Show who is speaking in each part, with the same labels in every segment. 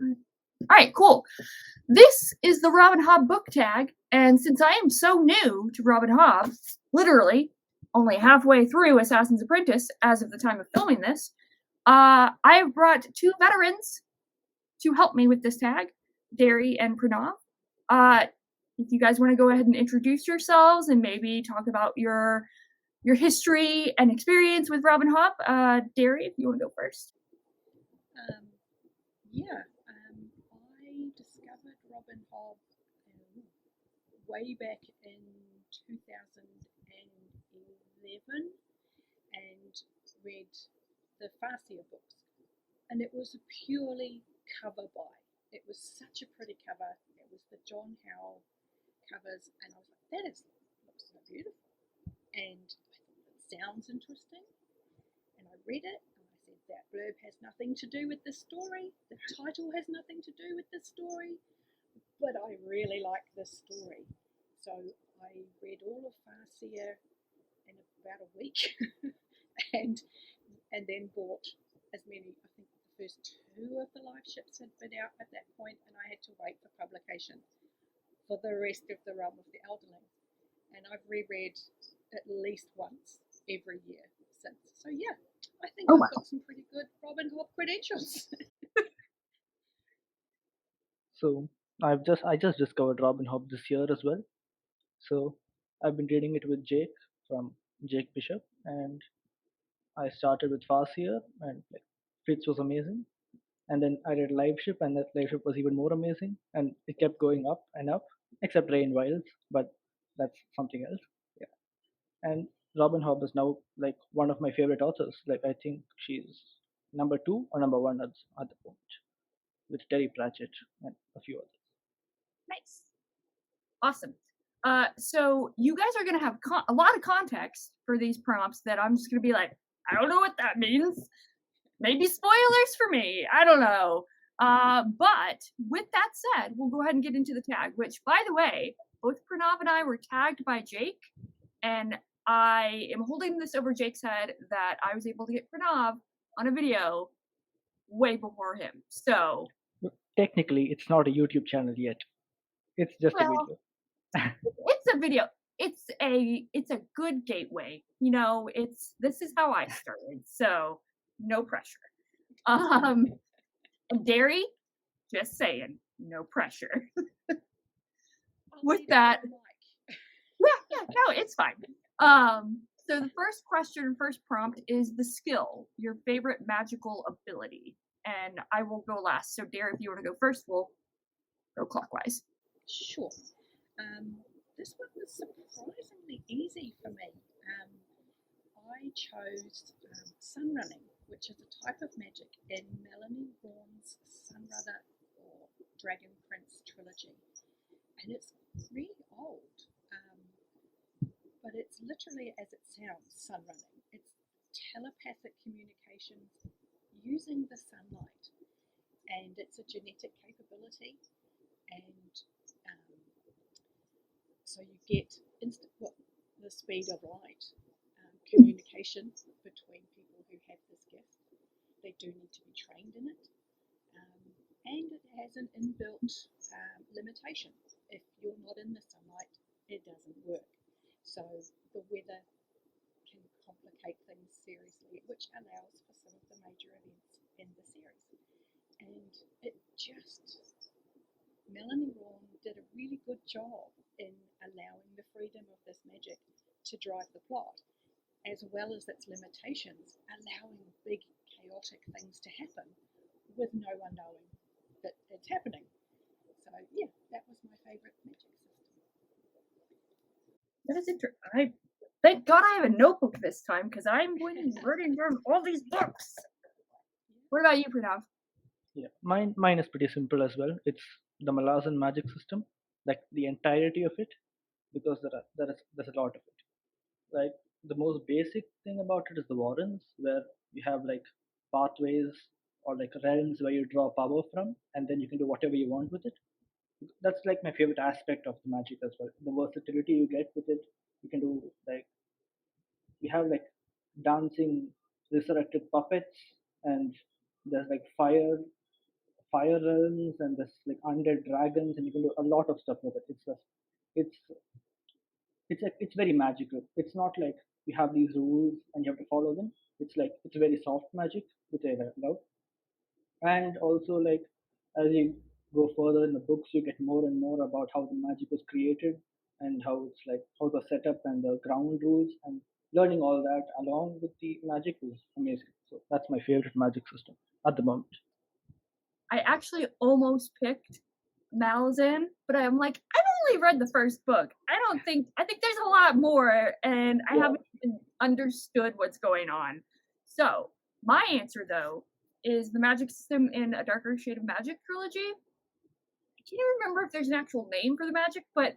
Speaker 1: All right, cool. This is the Robin Hobb book tag, and since I am so new to Robin Hobb, literally only halfway through Assassin's Apprentice as of the time of filming this, I have brought two veterans to help me with this tag, Derri and Pranav. If you guys want to go ahead and introduce yourselves and maybe talk about your history and experience with Robin Hobb, Derri, if you want to go first.
Speaker 2: I discovered Robin Hobb way back in 2011 and read the Vivacia books, and it was a purely cover buy. It was such a pretty cover. It was the John Howell covers, and I was like, that looks so beautiful, and I thought it sounds interesting, and I read it. That blurb has nothing to do with the story. The title has nothing to do with the story, but I really like this story. So I read all of Vivacia in about a week, and then bought as many. I think the first two of the live ships had been out at that point, and I had to wait for publication for the rest of the Realm of the Elderlings. And I've reread at least once every year since. So yeah. I think I've got some pretty good Robin Hobb credentials.
Speaker 3: So I just discovered Robin Hobb this year as well. So I've been reading it with Jake from Jake Bishop, and I started with Farseer, and Fitz was amazing. And then I read Live Ship, and that Live Ship was even more amazing, and it kept going up and up, except Rain Wilds, but that's something else. Yeah. And Robin Hobb is now like one of my favorite authors. Like I think she's number 2 or number 1 at the point, with Terry Pratchett and a few others.
Speaker 1: Nice, awesome. So you guys are gonna have a lot of context for these prompts that I'm just gonna be like, I don't know what that means. Maybe spoilers for me. I don't know. But with that said, we'll go ahead and get into the tag. Which, by the way, both Pranav and I were tagged by Jake, and I am holding this over Jake's head that I was able to get Pranav on a video way before him. So
Speaker 3: technically, it's not a YouTube channel yet. It's just a video.
Speaker 1: It's a video. It's a good gateway. This is how I started. So no pressure. And Derri, just saying, no pressure. With that, no, it's fine. So the first prompt is the skill, your favorite magical ability, and I will go last. So Derri, if you want to go first, we'll go clockwise.
Speaker 2: Sure. This one was surprisingly easy for me. I chose sun running, which is a type of magic in Melanie Vaughan's Sunrunner or Dragon Prince trilogy. And it's really old, but it's literally as it sounds, sun running. It's telepathic communication using the sunlight, and it's a genetic capability, and so you get the speed of light communication between people who have this gift. They do need to be trained in it, and it has an inbuilt limitation. If you're not in the sunlight, it doesn't work. So the weather can complicate things seriously, which allows for some of the major events in the series. And it Melanie Vaughan did a really good job in allowing the freedom of this magic to drive the plot, as well as its limitations, allowing big chaotic things to happen with no one knowing that it's happening. So yeah, that was my favourite magic system.
Speaker 1: That is interesting. Thank God I have a notebook this time, because I'm going to be writing down all these books. What about you, Pranav?
Speaker 3: Yeah, mine is pretty simple as well. It's the Malazan magic system, like the entirety of it, because there's a lot of it. Like the most basic thing about it is the Warrens, where you have like pathways or like realms where you draw power from, and then you can do whatever you want with it. That's like my favorite aspect of the magic as well. The versatility you get with it. You can do like you have like dancing resurrected puppets, and there's like fire realms and this like undead dragons, and you can do a lot of stuff with it. It's it's very magical. It's not like you have these rules and you have to follow them. It's like it's very soft magic, which I love. And also like as you go further in the books, you get more and more about how the magic was created and how it's like how the setup and the ground rules, and learning all that along with the magic was amazing. So that's my favorite magic system at the moment.
Speaker 1: I actually almost picked Malazan, but I'm like, I've only read the first book. I think there's a lot more, and I haven't even understood what's going on. So, my answer, though, is the magic system in A Darker Shade of Magic trilogy. I can't remember if there's an actual name for the magic, but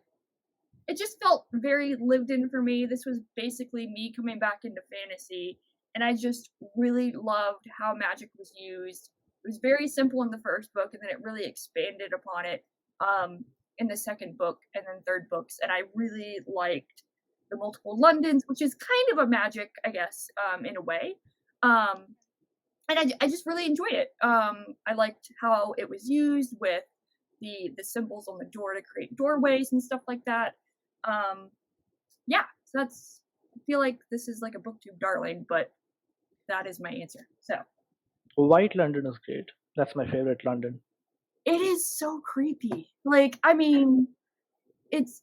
Speaker 1: it just felt very lived in for me. This was basically me coming back into fantasy, and I just really loved how magic was used. It was very simple in the first book, and then it really expanded upon it in the second book and then third books. And I really liked the multiple Londons, which is kind of a magic, I guess, in a way. And I just really enjoyed it. I liked how it was used with the symbols on the door to create doorways and stuff like that. Yeah, so that's, I feel like this is like a booktube darling, but that is my answer. So
Speaker 3: White London is great. That's my favorite London.
Speaker 1: it is so creepy. Like, I mean, it's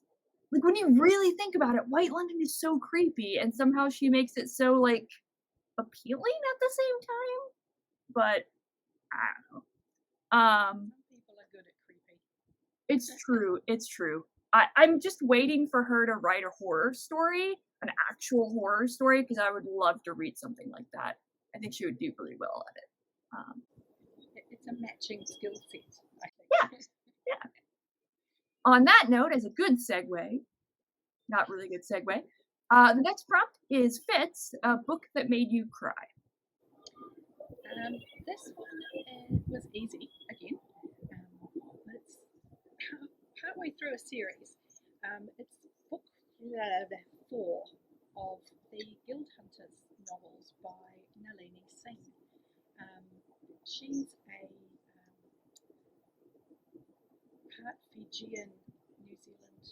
Speaker 1: like when you really think about it, White London is so creepy, and somehow she makes it so like appealing at the same time. But I don't know.
Speaker 2: Some people are good at creepy.
Speaker 1: It's true. It's true. I'm just waiting for her to write a horror story, an actual horror story, because I would love to read something like that. I think she would do really well at it.
Speaker 2: It's a matching skill set, I think.
Speaker 1: Yeah. On that note, as a good segue, not really good segue, the next prompt is Fitz, a book that made you cry.
Speaker 2: This one was easy again, but it's partway through a series. It's book 4 of the Guild Hunters novels by Nalini Singh. She's a part Fijian New Zealand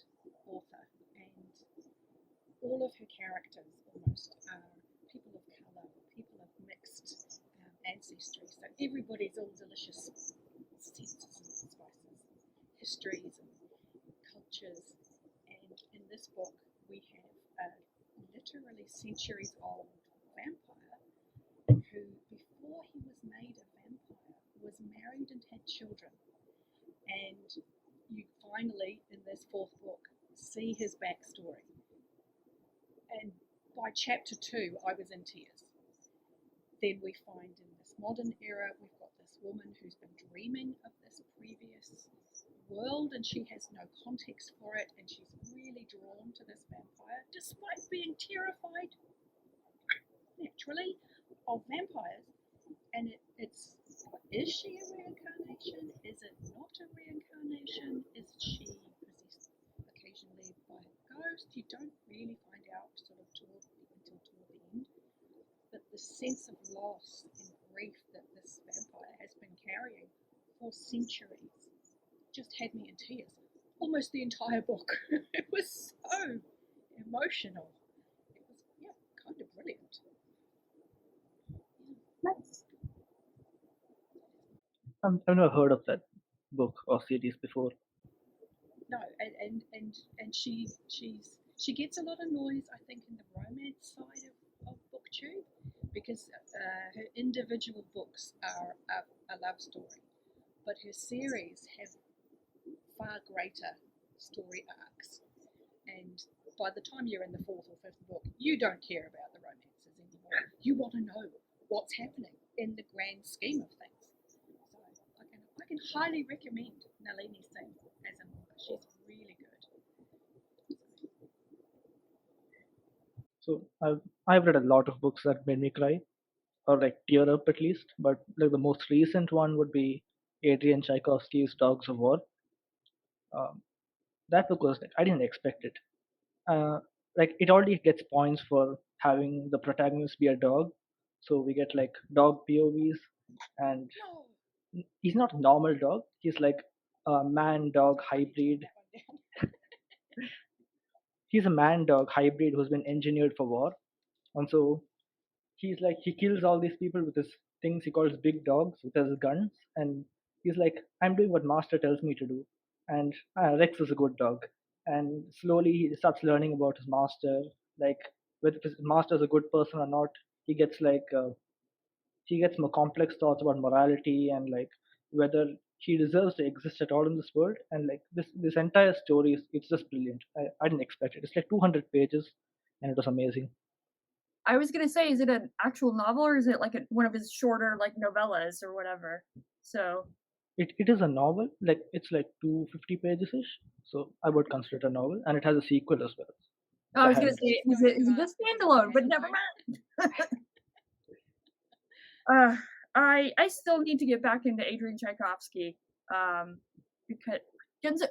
Speaker 2: author, and all of her characters almost are people of colour, people of mixed ancestry. So everybody's all delicious senses and spices, histories and cultures. And in this book, we have a literally centuries old vampire who, before he was made a vampire, was married and had children. And you finally, in this 4th book, see his backstory. And by chapter 2, I was in tears. Then we find in this modern era, we've got this woman who's been dreaming of this previous world, and she has no context for it, and she's really drawn to this vampire, despite being terrified, naturally, of vampires. And it's, is she a reincarnation? Is it not a reincarnation? Is she possessed occasionally by a ghost? You don't really find out sort of until toward the end. But the sense of loss and grief that this vampire has been carrying for centuries just had me in tears. Almost the entire book. It was so emotional. It was, kind of brilliant.
Speaker 1: Nice.
Speaker 3: I've never heard of that book or series before.
Speaker 2: No, and she gets a lot of noise, I think, in the romance side of BookTube, because her individual books are a love story, but her series have far greater story arcs. And by the time you're in the 4th or 5th book, you don't care about the romances anymore. You want to know what's happening in the grand scheme of things. So I can highly recommend Nalini Singh as an author. She's really good.
Speaker 3: So I've read a lot of books that made me cry, or like tear up at least. But like the most recent one would be Adrian Tchaikovsky's Dogs of War. Um, that book was like I didn't expect it. Like it already gets points for having the protagonist be a dog, so we get like dog POVs, and
Speaker 2: No.
Speaker 3: he's not a normal dog. He's like a man dog hybrid.
Speaker 2: That one down.
Speaker 3: He's a man dog hybrid who's been engineered for war, and so he's like he kills all these people with his things he calls big dogs with his guns, and he's like, I'm doing what master tells me to do. And Rex is a good dog, and slowly he starts learning about his master, like whether his master is a good person or not. He gets like he gets more complex thoughts about morality and like whether he deserves to exist at all in this world. And like this entire story is it's just brilliant. I didn't expect it. It's like 200 pages, and it was amazing.
Speaker 1: I was gonna say, is it an actual novel or is it like one of his shorter like novellas or whatever? So
Speaker 3: It is a novel, like it's like 250 pages ish. So I would consider it a novel, and it has a sequel as well.
Speaker 1: I
Speaker 3: The
Speaker 1: was gonna
Speaker 3: Hand.
Speaker 1: say, is it a standalone? But never mind. I still need to get back into Adrian Tchaikovsky, because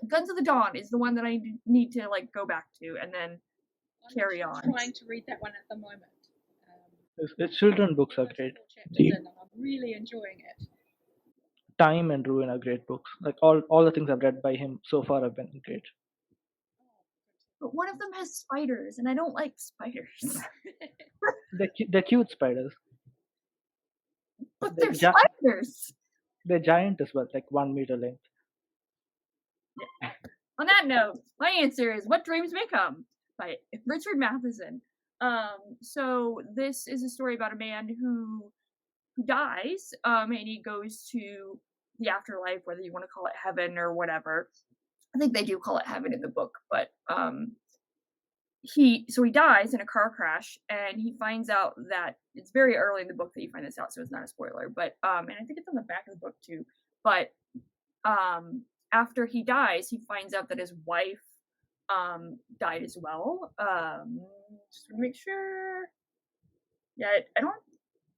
Speaker 1: Guns of the Dawn is the one that I need to like go back to and then carry on.
Speaker 2: I'm trying to read that one at the moment.
Speaker 3: His children books are
Speaker 2: First
Speaker 3: great.
Speaker 2: 4 chapters in, and I'm really enjoying it.
Speaker 3: Time and Ruin are great books. Like all the things I've read by him so far have been great.
Speaker 1: But one of them has spiders, and I don't like spiders.
Speaker 3: They're cute spiders.
Speaker 1: But
Speaker 3: They're
Speaker 1: they're spiders.
Speaker 3: They're giant as well, like 1 meter length.
Speaker 1: On that note, my answer is What Dreams May Come by Richard Matheson. So this is a story about a man who dies, and he goes to the afterlife, whether you want to call it heaven or whatever. I think they do call it heaven in the book, but he dies in a car crash, and he finds out that it's very early in the book that you find this out, so it's not a spoiler. But and I think it's on the back of the book too. But after he dies, he finds out that his wife died as well. Just to make sure. Yeah, I don't.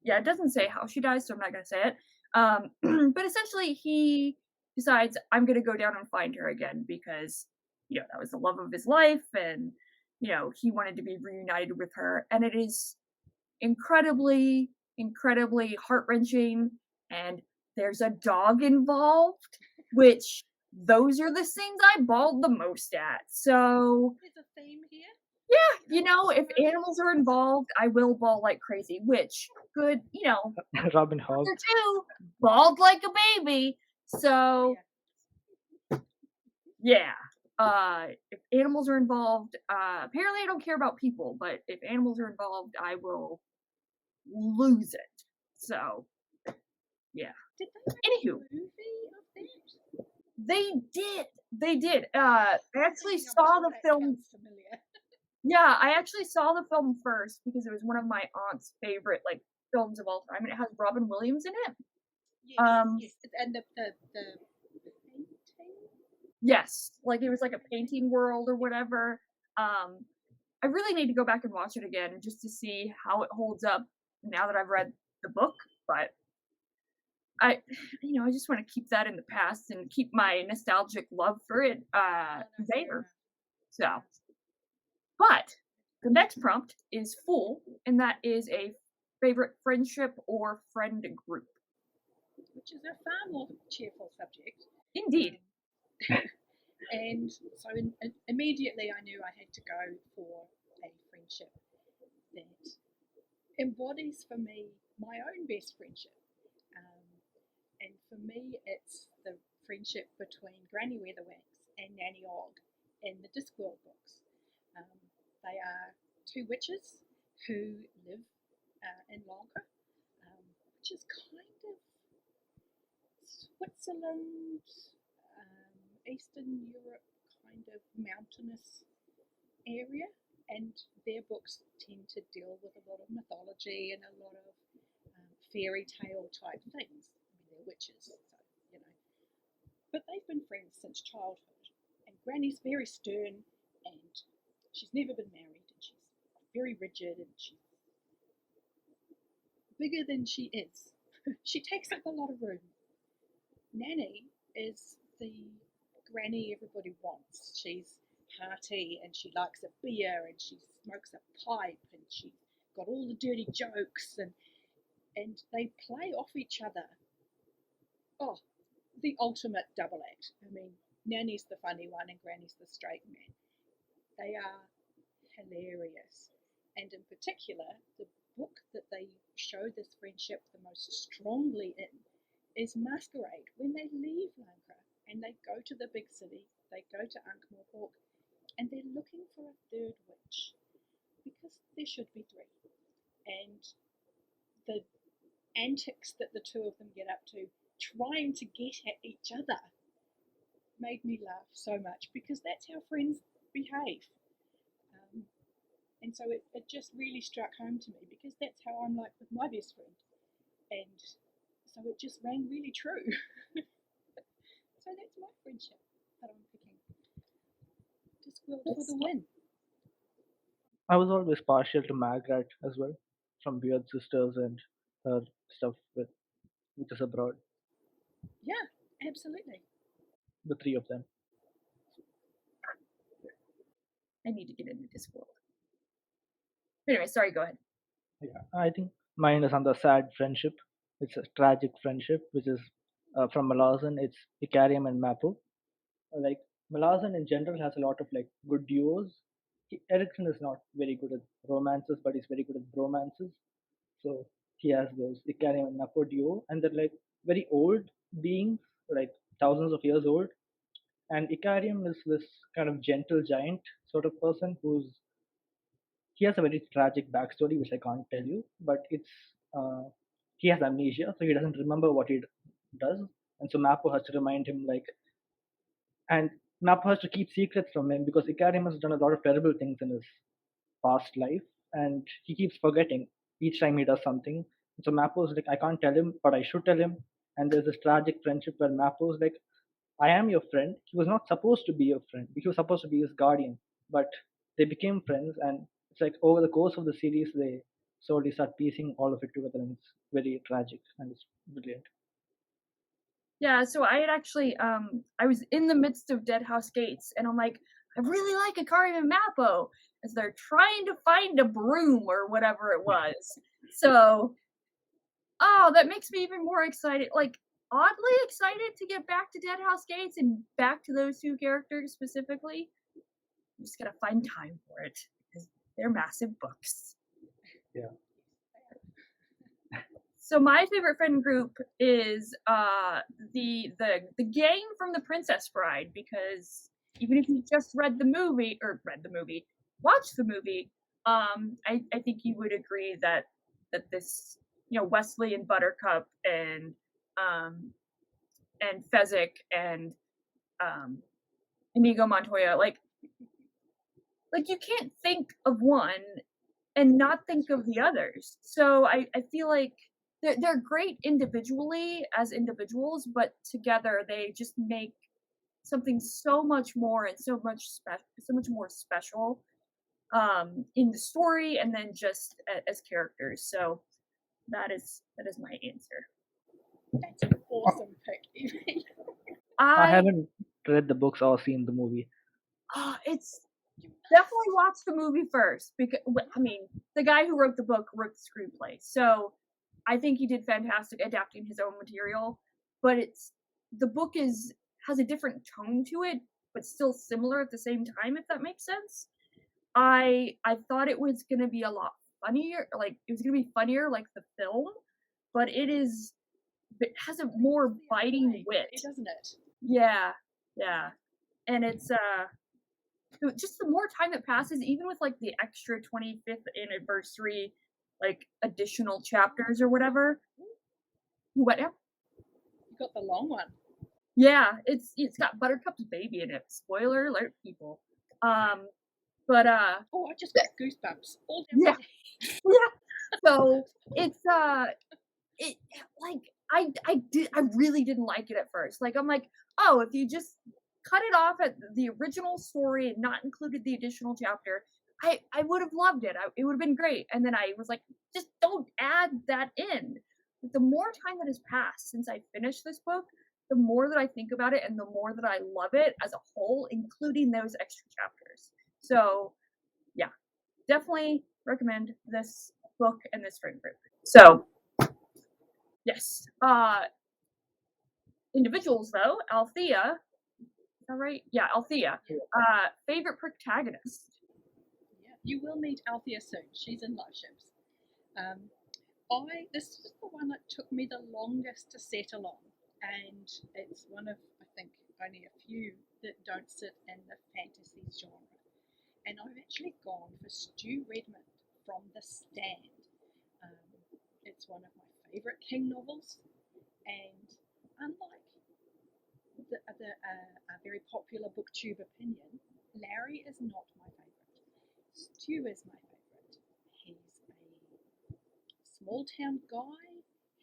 Speaker 1: Yeah, it doesn't say how she dies, so I'm not gonna say it. But essentially, he decides I'm gonna go down and find her again because that was the love of his life, and he wanted to be reunited with her, and it is incredibly, incredibly heart-wrenching. And there's a dog involved, which those are the scenes I bawled the most at. So
Speaker 2: There's a theme here.
Speaker 1: yeah, if animals are involved, I will bawl like crazy, which good,
Speaker 3: Robin Hobb.
Speaker 1: Chapter 2 bawled like a baby. So yeah. If animals are involved, apparently I don't care about people, but if animals are involved, I will lose it. So yeah.
Speaker 2: Did they
Speaker 1: Anywho,
Speaker 2: make a movie of that?
Speaker 1: they did. I actually saw the film. Yeah, I actually saw the film first because it was one of my aunt's favorite like films of all time, and it has Robin Williams in it.
Speaker 2: Yes, and the painting.
Speaker 1: Yes, like it was like a painting world or whatever. I really need to go back and watch it again just to see how it holds up now that I've read the book. But I just want to keep that in the past and keep my nostalgic love for it there. So, but the next prompt is full, and that is a favorite friendship or friend group.
Speaker 2: Which is a far more cheerful subject.
Speaker 1: Indeed.
Speaker 2: And so immediately I knew I had to go for a friendship that embodies for me my own best friendship. And for me, it's the friendship between Granny Weatherwax and Nanny Og in the Discworld books. They are two witches who live in Lanka, which is kind of Switzerland, Eastern Europe, kind of mountainous area, and their books tend to deal with a lot of mythology and a lot of fairy tale type things. I mean, they're witches, so But they've been friends since childhood, and Granny's very stern, and she's never been married, and she's very rigid, and she's bigger than she is. She takes up a lot of room. Nanny is the granny everybody wants. She's hearty, and she likes a beer, and she smokes a pipe, and she's got all the dirty jokes, and they play off each other Oh, the ultimate double act. I mean, Nanny's the funny one and Granny's the straight man. They are hilarious. And in particular, the book that they show this friendship the most strongly in is Masquerade. When they leave Lanka and they go to the big city, they go to Ankh-Morpork, and they're looking for a third witch because there should be three. And the antics that the two of them get up to, trying to get at each other, made me laugh so much because that's how friends behave. And so it just really struck home to me because that's how I'm like with my best friend. And so it just rang really true. So that's my friendship that I'm picking. Discworld for the win.
Speaker 3: I was always partial to Margaret as well, from Weird Sisters and her stuff with Witches Abroad,
Speaker 2: Yeah, absolutely.
Speaker 3: the three of them.
Speaker 1: I need to get into Discworld. Anyway, sorry, go ahead.
Speaker 3: Yeah, I think mine is on the sad friendship. It's a tragic friendship, which is from Malazan. It's Icarium and Mappo. Like Malazan in general has a lot of like good duos. Erickson is not very good at romances, but he's very good at bromances. So he has those Icarium and Mappo duo, and they're like very old beings, like thousands of years old. And Icarium is this kind of gentle giant sort of person he has a very tragic backstory which I can't tell you, but he has amnesia, so he doesn't remember what he does, and so Mappo has to remind him and Mappo has to keep secrets from him because Icarium has done a lot of terrible things in his past life, and he keeps forgetting each time he does something. And so Mappo's like, I can't tell him, but I should tell him. And there's this tragic friendship where Mappo's like, I am your friend. He was not supposed to be your friend. He was supposed to be his guardian. But they became friends, and it's like over the course of the series, they slowly start piecing all of it together, and it's very tragic and it's brilliant.
Speaker 1: Yeah, so I had actually, I was in the midst of Dead House Gates, and I'm like, I really like Icarium and Mappo, as they're trying to find a broom or whatever it was. So, oh, that makes me even more excited. Like, oddly excited to get back to Dead House Gates and back to those two characters specifically. I'm just gonna find time for it because they're massive books.
Speaker 3: Yeah.
Speaker 1: So my favorite friend group is the gang from The Princess Bride, because even if you just watched the movie, I think you would agree that this, Wesley and Buttercup and Fezzik and Inigo Montoya, like you can't think of one and not think of the others. So I feel like they're great individually as individuals, but together they just make something so much more and so much more special in the story, and then just as characters. So that is my answer.
Speaker 2: That's an awesome pick, Evie.
Speaker 3: I haven't read the books or seen the movie.
Speaker 1: It's definitely watch the movie first, because I mean, the guy who wrote the book wrote the screenplay, so I think he did fantastic adapting his own material. But the book has a different tone to it, but still similar at the same time, if that makes sense. I thought it was gonna be a lot funnier, like it was gonna be funnier like the film, but it has a more biting wit,
Speaker 2: doesn't it?
Speaker 1: Yeah, and it's just the more time that passes, even with like the extra 25th anniversary, like additional chapters or whatever. What now?
Speaker 2: You got the long one.
Speaker 1: Yeah, it's got Buttercup's baby in it. Spoiler alert, people. But
Speaker 2: oh, I just got goosebumps. All
Speaker 1: yeah, So it's it like I really didn't like it at first. Like I'm like, oh, if you just cut it off at the original story and not included the additional chapter, I would have loved it. It would have been great. And then I was like, just don't add that in. But the more time that has passed since I finished this book, the more that I think about it and the more that I love it as a whole, including those extra chapters. So yeah, definitely recommend this book and this friend group. So yes, individuals, though, Althea. Is that right? Yeah, Althea. Favorite protagonist.
Speaker 2: Yeah, you will meet Althea soon. She's in Love Ships. This is the one that took me the longest to settle on, and it's one of, I think, only a few that don't sit in the fantasy genre. And I've actually gone for Stu Redmond from The Stand. It's one of my favourite King novels, and unlike a very popular booktube opinion, Larry is not my favourite. Stu is my favourite. He's a small town guy.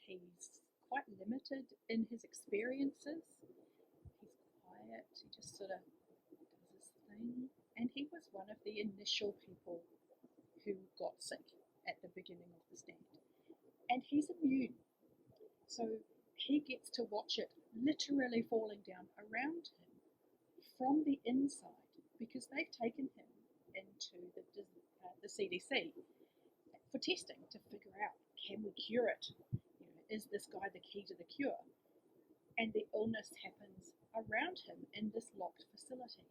Speaker 2: He's quite limited in his experiences. He's quiet. He just sort of does his thing. And he was one of the initial people who got sick at the beginning of The Stand. And he's immune. So he gets to watch it literally falling down around him from the inside, because they've taken him into the CDC for testing to figure out, can we cure it? Is this guy the key to the cure? And the illness happens around him in this locked facility.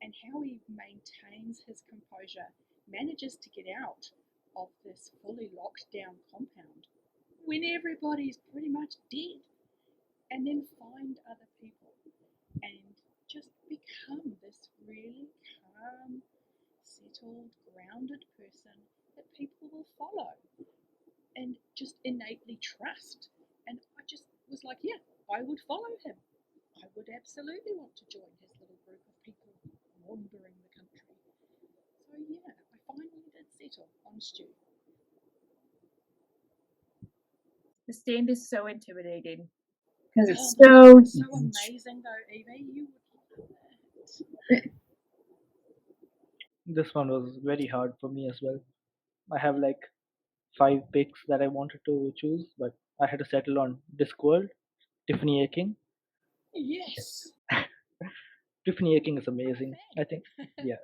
Speaker 2: And how he maintains his composure, manages to get out of this fully locked down compound when everybody's pretty much dead, and then find other people and just become this really calm, settled, grounded person that people will follow and just innately trust. And I just was like, yeah, I would follow him. I would absolutely want to join his little group of people wandering the country. So yeah, I finally did settle on Stu.
Speaker 1: The Stand is so intimidating because it's so
Speaker 2: amazing, though, Evie. You would love it.
Speaker 3: This one was very hard for me as well. I have like 5 picks that I wanted to choose, but I had to settle on Discworld, Tiffany Aching.
Speaker 2: Yes.
Speaker 3: Tiffany Aching is amazing. I think, yeah,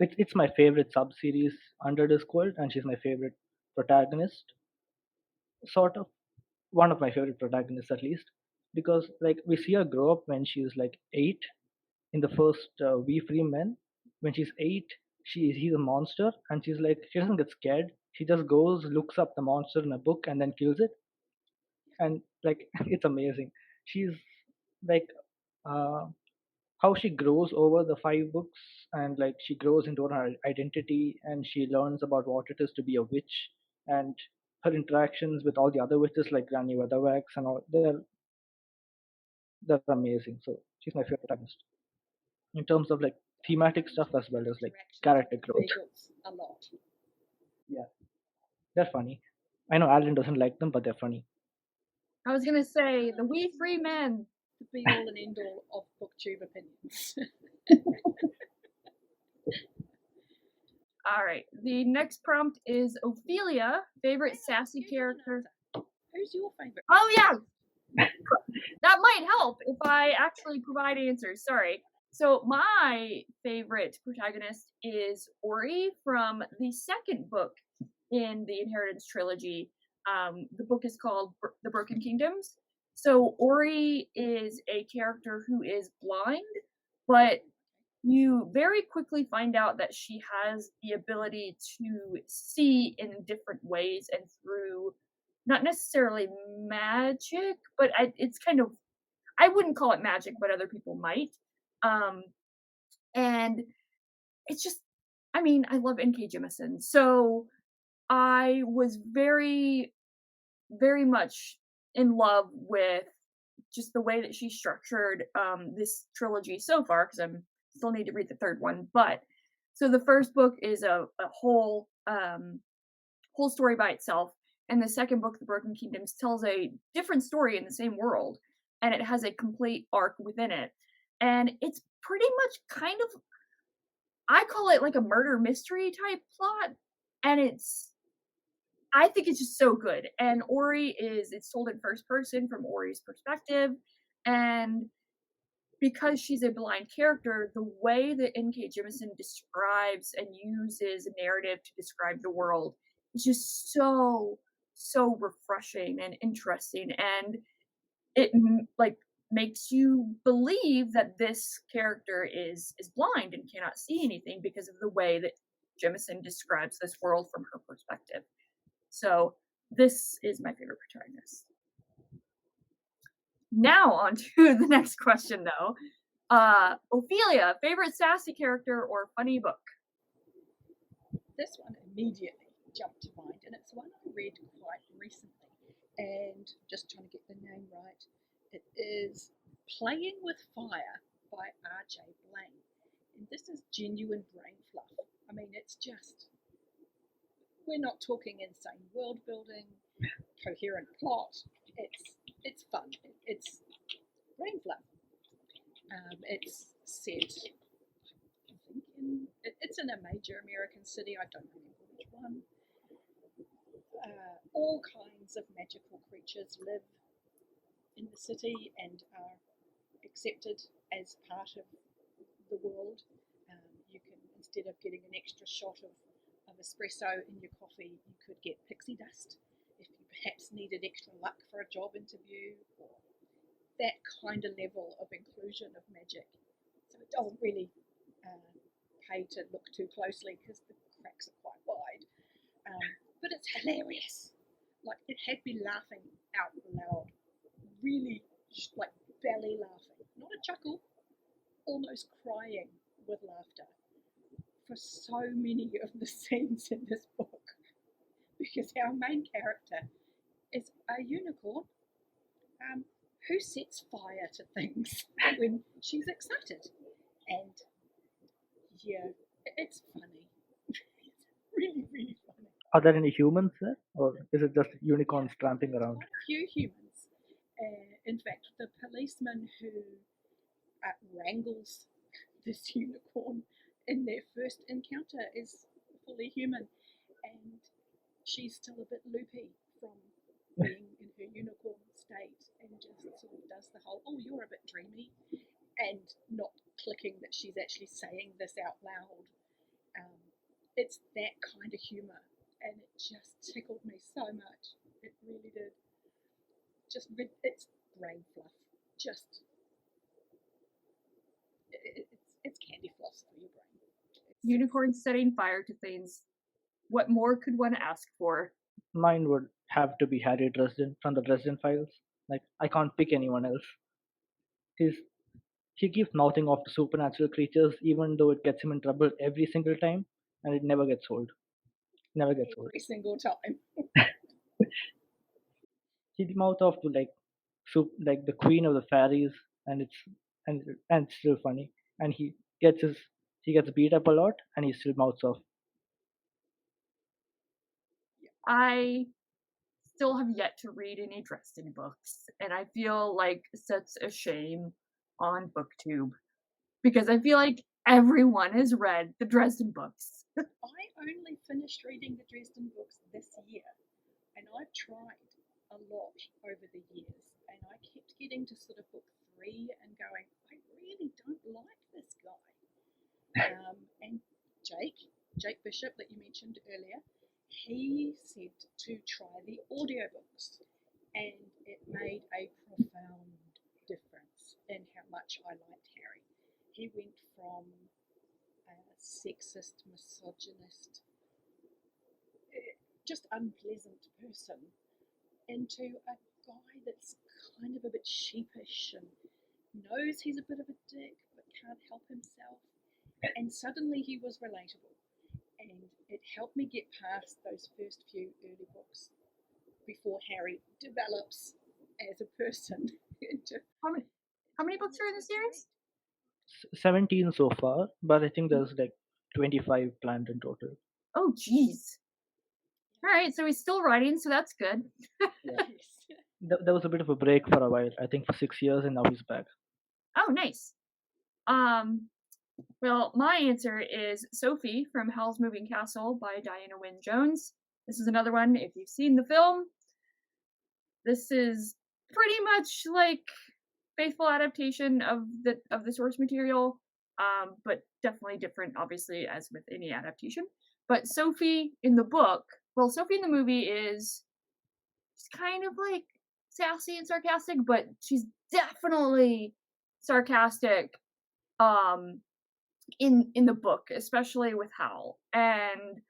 Speaker 3: it's my favorite sub series under Discworld, and she's my favorite protagonist. Sort of one of my favorite protagonists, at least, because like we see her grow up when she's like 8 in the first We Free Men. When she's 8, he's a monster, and she doesn't get scared. She just goes, looks up the monster in a book, and then kills it. And like it's amazing. She's like uh, how she grows over the 5 books, and like she grows into her identity, and she learns about what it is to be a witch, and her interactions with all the other witches like Granny Weatherwax and all. They're amazing. So she's my favorite protagonist in terms of like thematic stuff as well as like character growth.
Speaker 2: A lot.
Speaker 3: Yeah, they're funny. I know Alan doesn't like them, but they're funny.
Speaker 1: I was gonna say the We Free Men.
Speaker 2: The be all and end all of booktube opinions.
Speaker 1: All right. The next prompt is Ophelia, favorite sassy character.
Speaker 2: Who's your favorite?
Speaker 1: Oh yeah, that might help if I actually provide answers. Sorry. So my favorite protagonist is Ori from the second book in the Inheritance trilogy. The book is called The Broken Kingdoms. So Ori is a character who is blind, but you very quickly find out that she has the ability to see in different ways and through not necessarily magic, but it's kind of, I wouldn't call it magic, but other people might. And it's just, I mean, I love N.K. Jemisin. So I was very, very much in love with just the way that she structured this trilogy so far, because I'm still need to read the third one. But so the first book is a whole story by itself, and the second book, The Broken Kingdoms, tells a different story in the same world, and it has a complete arc within it. And it's pretty much kind of, I call it like a murder mystery type plot, and I think it's just so good. And Ori it's told in first person from Ori's perspective, and because she's a blind character, the way that N.K. Jemisin describes and uses narrative to describe the world is just so refreshing and interesting. And it, like, makes you believe that this character is blind and cannot see anything because of the way that Jemison describes this world from her perspective. So this is my favorite protagonist. Now on to the next question, though. Ophelia, favorite sassy character or funny book?
Speaker 2: This one immediately jumped to mind, and it's one I read quite recently, and just trying to get the name right. It is Playing with Fire by R.J. Blaine, and this is genuine brain fluff. I mean, it's just, we're not talking insane world building, coherent plot. It's fun. It's brain fluff. It's set, I think, it's in a major American city. I don't remember which one. All kinds of magical creatures live in the city and are accepted as part of the world. You can, instead of getting an extra shot of espresso in your coffee, you could get pixie dust if you perhaps needed extra luck for a job interview, or that kind of level of inclusion of magic. So it doesn't really pay to look too closely because the cracks are quite wide. But it's hilarious. Like, it had me laughing out loud. Really, like, belly laughing. Not a chuckle, almost crying with laughter for so many of the scenes in this book. Because our main character is a unicorn who sets fire to things when she's excited. And yeah, it's funny. It's really, really funny.
Speaker 3: Are there any humans there, or is it just unicorns tramping around?
Speaker 2: Quite a few humans. In fact, the policeman who wrangles this unicorn in their first encounter is fully human, and she's still a bit loopy from being in her unicorn state, and just sort of does the whole, oh, you're a bit dreamy, and not clicking that she's actually saying this out loud. It's that kind of humour, and it just tickled me so much. It really did. Just, it's brain fluff. Just, it's candy floss for your brain.
Speaker 1: Unicorn setting fire to things. What more could one ask for?
Speaker 3: Mine would have to be Harry Dresden from the Dresden Files. Like, I can't pick anyone else. He keeps mouthing off to supernatural creatures, even though it gets him in trouble every single time, and it never gets old. Never gets old.
Speaker 2: Every single time.
Speaker 3: He mouth off to like the queen of the fairies, and it's still funny. And he gets beat up a lot, and he still mouths off.
Speaker 1: I still have yet to read any Dresden books, and I feel like such a shame on BookTube because I feel like everyone has read the Dresden books.
Speaker 2: I only finished reading the Dresden books this year, and I've tried a lot over the years, and I kept getting to sort of book 3 and going, I really don't like this guy. And Jake Bishop that you mentioned earlier, he said to try the audiobooks, and it made a profound difference in how much I liked Harry. He went from a sexist, misogynist, just unpleasant person into a guy that's kind of a bit sheepish and knows he's a bit of a dick but can't help himself. And suddenly he was relatable. And it helped me get past those first few early books before Harry develops as a person.
Speaker 1: How many books are in the series?
Speaker 3: 17 so far, but I think there's like 25 planned in total.
Speaker 1: Oh, jeez. All right, so he's still writing, so that's good.
Speaker 3: Yeah. There was a bit of a break for a while, I think for 6 years, and now he's back.
Speaker 1: Oh, nice. Well, my answer is Sophie from Howl's Moving Castle by Diana Wynne Jones. This is another one, if you've seen the film, this is pretty much like faithful adaptation of the source material, but definitely different, obviously, as with any adaptation. But Sophie in the book, well, Sophie in the movie is kind of like sassy and sarcastic, but she's definitely sarcastic in the book, especially with Hal. And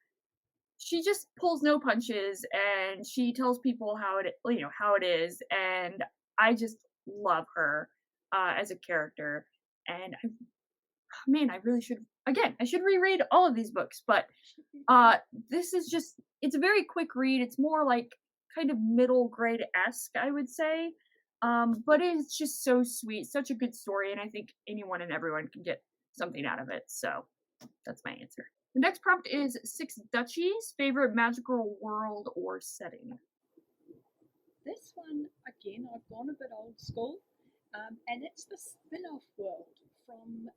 Speaker 1: she just pulls no punches, and she tells people how it is, and I just love her as a character. And I really should, again, I should reread all of these books, but this is just, it's a very quick read. It's more like kind of middle grade-esque, I would say. But it's just so sweet, such a good story, and I think anyone and everyone can get something out of it. So that's my answer. The next prompt is 6 Duchies, favorite magical world or setting.
Speaker 2: This one, again, I've gone a bit old school, and it's the spin-off world from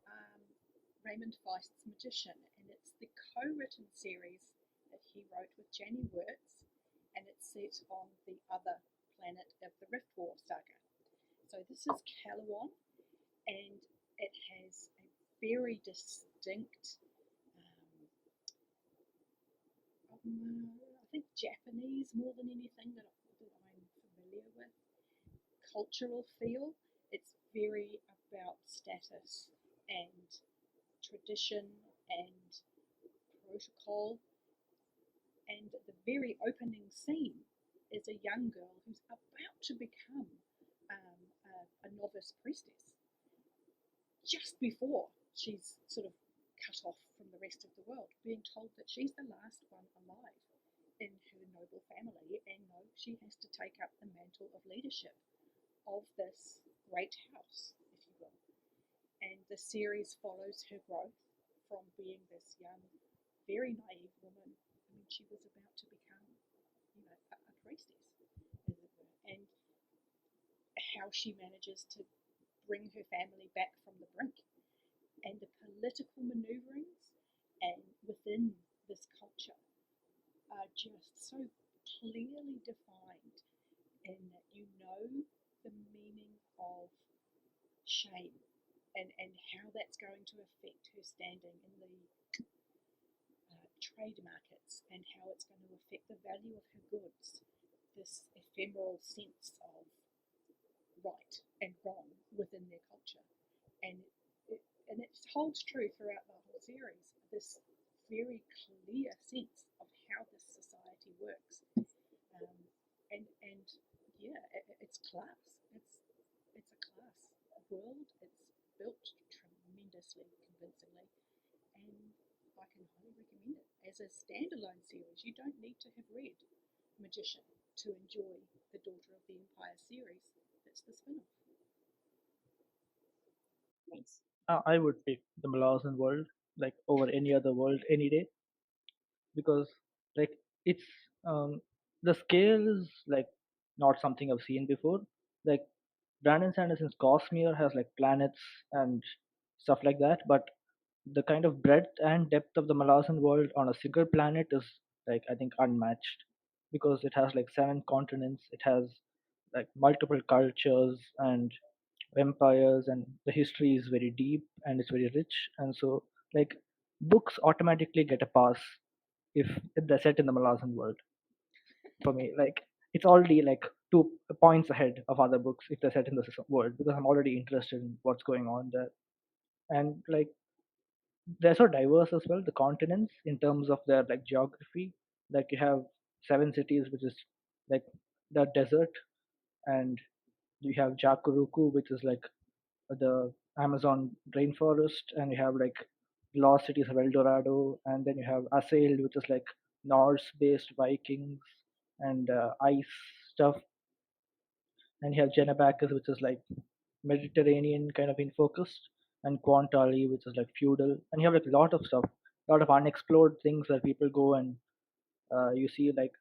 Speaker 2: Raymond Feist's Magician, and it's the co-written series that he wrote with Janny Wirtz, and it's set on the other planet of the Rift War saga. So this is Calawan, and it has a very distinct, I think Japanese more than anything that I'm familiar with, cultural feel. It's very about status and tradition and protocol. And the very opening scene is a young girl who's about to become a novice priestess, just before she's sort of cut off from the rest of the world, being told that she's the last one alive in her noble family, and no, she has to take up the mantle of leadership of this great house, if you will. And the series follows her growth from being this young, very naive woman. I mean, she was about to become, a priestess, as it were, and how she manages to bring her family back from the brink, and the political maneuverings and within this culture are just so clearly defined, in that you know the meaning of shame and how that's going to affect her standing in the trade markets, and how it's going to affect the value of her goods, this ephemeral sense of right and wrong within their culture. And it holds true throughout the whole series, this very clear sense of how this society works. And yeah, it's class. It's a class world. It's built tremendously convincingly, and I can highly recommend it as a standalone series. You don't need to have read Magician to enjoy the Daughter of the Empire series. It's the spin-off.
Speaker 1: Thanks.
Speaker 3: I would pick the Malazan world like over any other world any day, because like it's um the scale is like not something I've seen before. Like Brandon Sanderson's Cosmere has like planets and stuff like that, but the kind of breadth and depth of the Malazan world on a single planet is like I think unmatched, because it has like 7 continents, it has like multiple cultures and empires, and the history is very deep and it's very rich, and so like books automatically get a pass if they're set in the Malazan world for me. Like it's already like 2 points ahead of other books if they're set in this world, because I'm already interested in what's going on there. And like they're so diverse as well, the continents, in terms of their like geography. Like you have 7 cities, which is like the desert, and you have Jakuruku, which is like the Amazon rainforest, and you have like lost cities of El Dorado, and then you have Asail, which is like Norse-based Vikings and ice stuff, and you have Genebacus, which is like Mediterranean kind of in focus, and Quantali, which is like feudal, and you have like a lot of stuff, a lot of unexplored things where people go, and you see like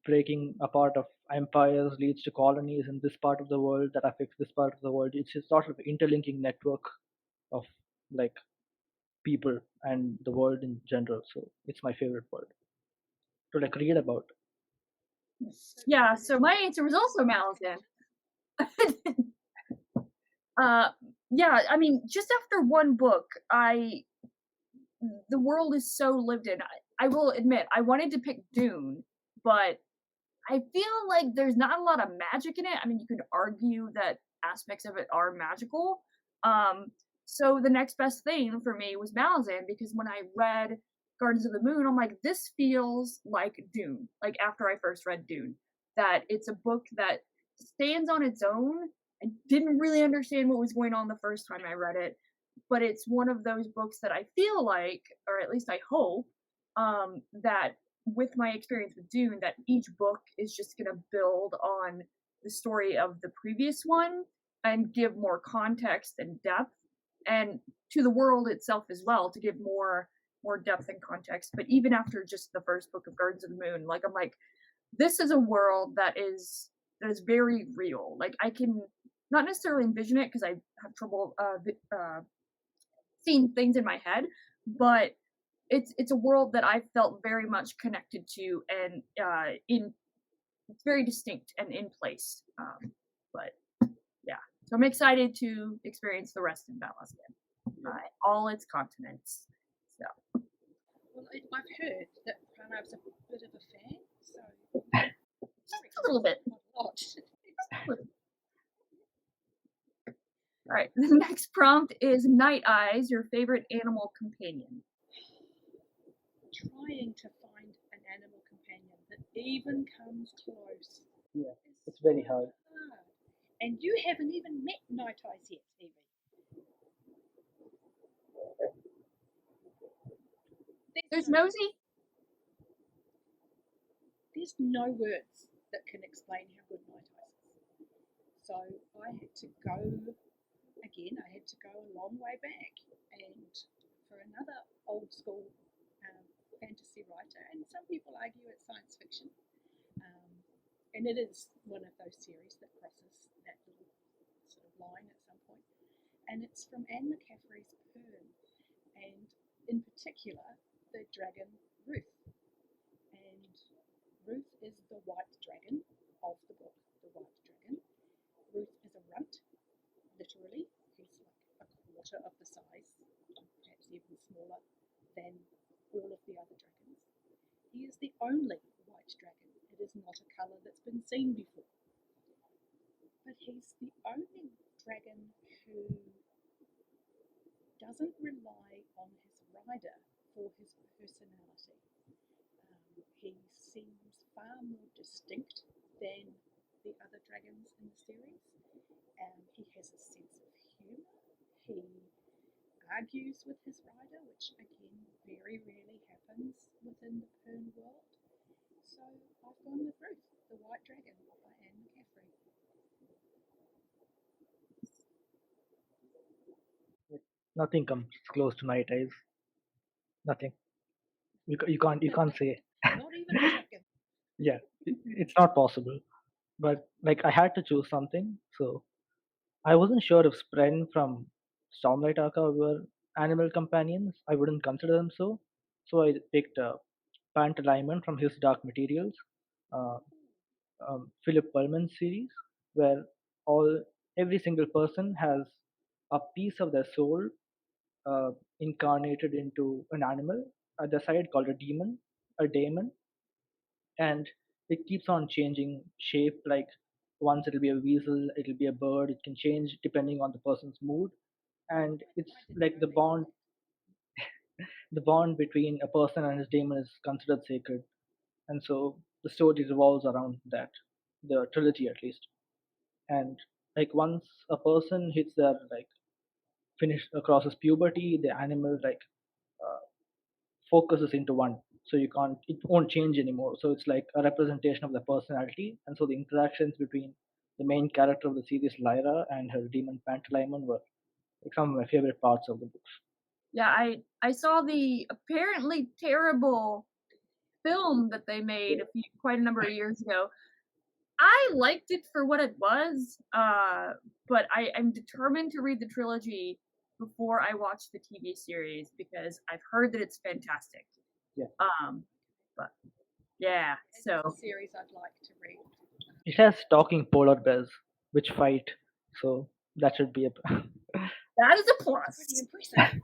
Speaker 3: breaking apart of empires leads to colonies in this part of the world that affects this part of the world. It's just sort of interlinking network of like people and the world in general. So it's my favorite world to like read about.
Speaker 1: Yeah, so my answer was also Malazan. Yeah, I mean, just after one book, the world is so lived in. I will admit, I wanted to pick Dune, but I feel like there's not a lot of magic in it. I mean, you could argue that aspects of it are magical. Um, so the next best thing for me was Malazan, because when I read Gardens of the Moon, I'm like, this feels like Dune. Like after I first read Dune, that it's a book that stands on its own. I didn't really understand what was going on the first time I read it, but it's one of those books that I feel like, or at least I hope, that with my experience with Dune, that each book is just going to build on the story of the previous one and give more context and depth, and to the world itself as well, to give more depth and context. But even after just the first book of Gardens of the Moon, like I'm like, this is a world that is very real. Like I can not necessarily envision it because I have trouble seeing things in my head, but it's a world that I felt very much connected to, and it's very distinct and in place. But yeah, so I'm excited to experience the rest of Malazan, all its continents. So,
Speaker 2: well, I've heard that Pranav's a bit of a fan, so
Speaker 1: just a little bit.
Speaker 2: Not a lot.
Speaker 1: All right, the next prompt is Nighteyes, your favorite animal companion.
Speaker 2: Trying to find an animal companion that even comes close.
Speaker 3: Yeah, it's very hard.
Speaker 2: And you haven't even met Nighteyes yet, Evie.
Speaker 1: There's Nosy?
Speaker 2: There's no words that can explain how good Nighteyes is. So I had to go a long way back, and for another old school fantasy writer, and some people argue it's science fiction, and it is one of those series that crosses that little sort of line at some point, and it's from Anne McCaffrey's Pern, and in particular the dragon Ruth. And Ruth is the white dragon of the book, The White Dragon. Ruth is a runt, literally. He's like a quarter of the size, perhaps even smaller than all of the other dragons. He is the only white dragon. It is not a colour that's been seen before. But he's the only dragon who doesn't rely on his rider for his personality. He seems far more distinct than the other dragons in the series. He has a sense of humour. He argues with his rider, which again very rarely happens within the Pern world. So I've gone with Ruth, the White Dragon by Anne McCaffrey.
Speaker 3: Nothing comes close to Nighteyes. Nothing. You can't say.
Speaker 2: Not even a dragon.
Speaker 3: Yeah, it's not possible. But like I had to choose something, so I wasn't sure if Spren from Stormlight Arca were animal companions. I wouldn't consider them so. So I picked Pantalaimon from his Dark Materials, uh, Philip Pullman's series, where every single person has a piece of their soul uh, incarnated into an animal at the side called a daemon, and it keeps on changing shape. Like once it'll be a weasel, it'll be a bird. It can change depending on the person's mood, and it's like the bond between a person and his daemon is considered sacred, and so the story revolves around that, the trilogy at least. And like once a person hits their like finish crosses puberty, the animal like uh, focuses into one, so it won't change anymore, so it's like a representation of the personality. And so the interactions between the main character of the series Lyra and her demon Pantalaimon were like some of my favorite parts of the books.
Speaker 1: Yeah, I saw the apparently terrible film that they made quite a number of years ago. I liked it for what it was, but I'm determined to read the trilogy before I watch the TV series because I've heard that it's fantastic.
Speaker 3: Yeah.
Speaker 1: But yeah, so
Speaker 2: It's a series I'd like to read.
Speaker 3: It has talking polar bears which fight, so that should be a
Speaker 1: that is a plus.
Speaker 2: Pretty impressive.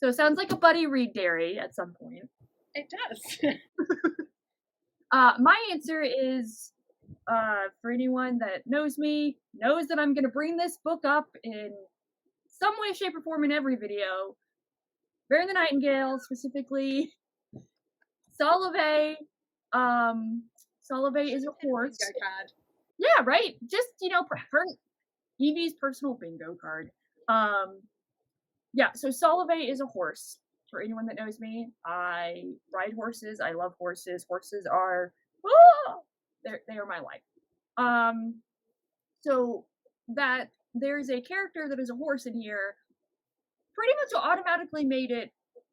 Speaker 1: So it sounds like a buddy read Derri at some point.
Speaker 2: It does.
Speaker 1: My answer is, for anyone that knows me, knows that I'm gonna bring this book up in some way, shape, or form in every video. Bear the Nightingale, specifically Solove. Solove is a horse.
Speaker 2: Bingo card.
Speaker 1: Yeah, right. Just her Evie's personal bingo card. Yeah. So Solove is a horse. For anyone that knows me, I ride horses. I love horses. Horses are they are my life. So that there's a character that is a horse in here pretty much automatically made it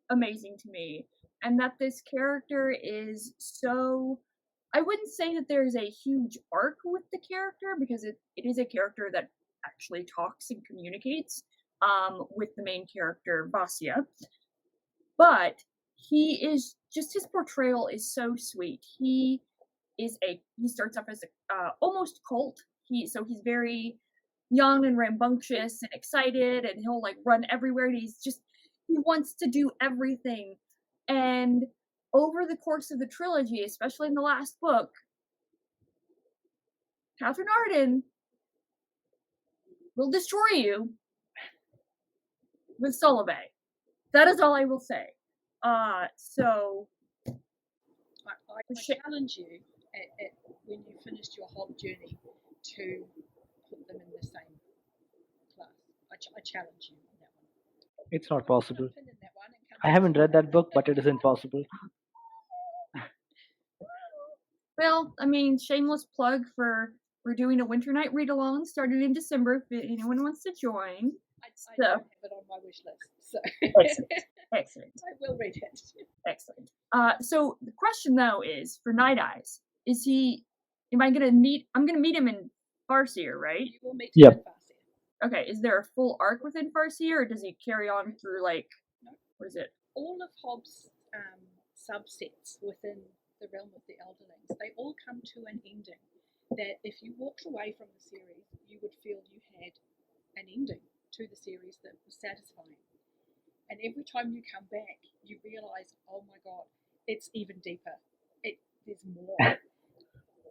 Speaker 1: amazing to me. And that this character is so, I wouldn't say that there's a huge arc with the character, because it is a character that actually talks and communicates with the main character, Vivacia. But he is just, his portrayal is so sweet. He starts off as a almost cult. He's very young and rambunctious and excited, and he'll like run everywhere, and he wants to do everything. And over the course of the trilogy, especially in the last book, Catherine Arden will destroy you with Solove. That is all I will say. So
Speaker 2: I challenge you when you finished your Hobb journey to put them in the same class. I challenge you on that one.
Speaker 3: It's not possible.
Speaker 2: Pin in that one and come
Speaker 3: I
Speaker 2: back
Speaker 3: haven't
Speaker 2: to
Speaker 3: read
Speaker 2: it.
Speaker 3: that book, but it isn't possible.
Speaker 1: Well, I mean, shameless plug for we're doing a Winter Night read-along starting in December if anyone wants to join.
Speaker 2: I don't have it on my wish list, so
Speaker 1: Excellent.
Speaker 2: I will read it.
Speaker 1: Excellent. So the question though is for Nighteyes, I'm gonna meet him in Farseer, right?
Speaker 2: You will meet
Speaker 3: Yep.
Speaker 2: him in Farseer.
Speaker 1: Okay, is there a full arc within Farseer, or does he carry on through like what is it?
Speaker 2: All of Hobb's subsets within the realm of the Elderlings, they all come to an ending that if you walked away from the series, you would feel you had an ending to the series that was satisfying. And every time you come back, you realise, oh my god, it's even deeper. There's more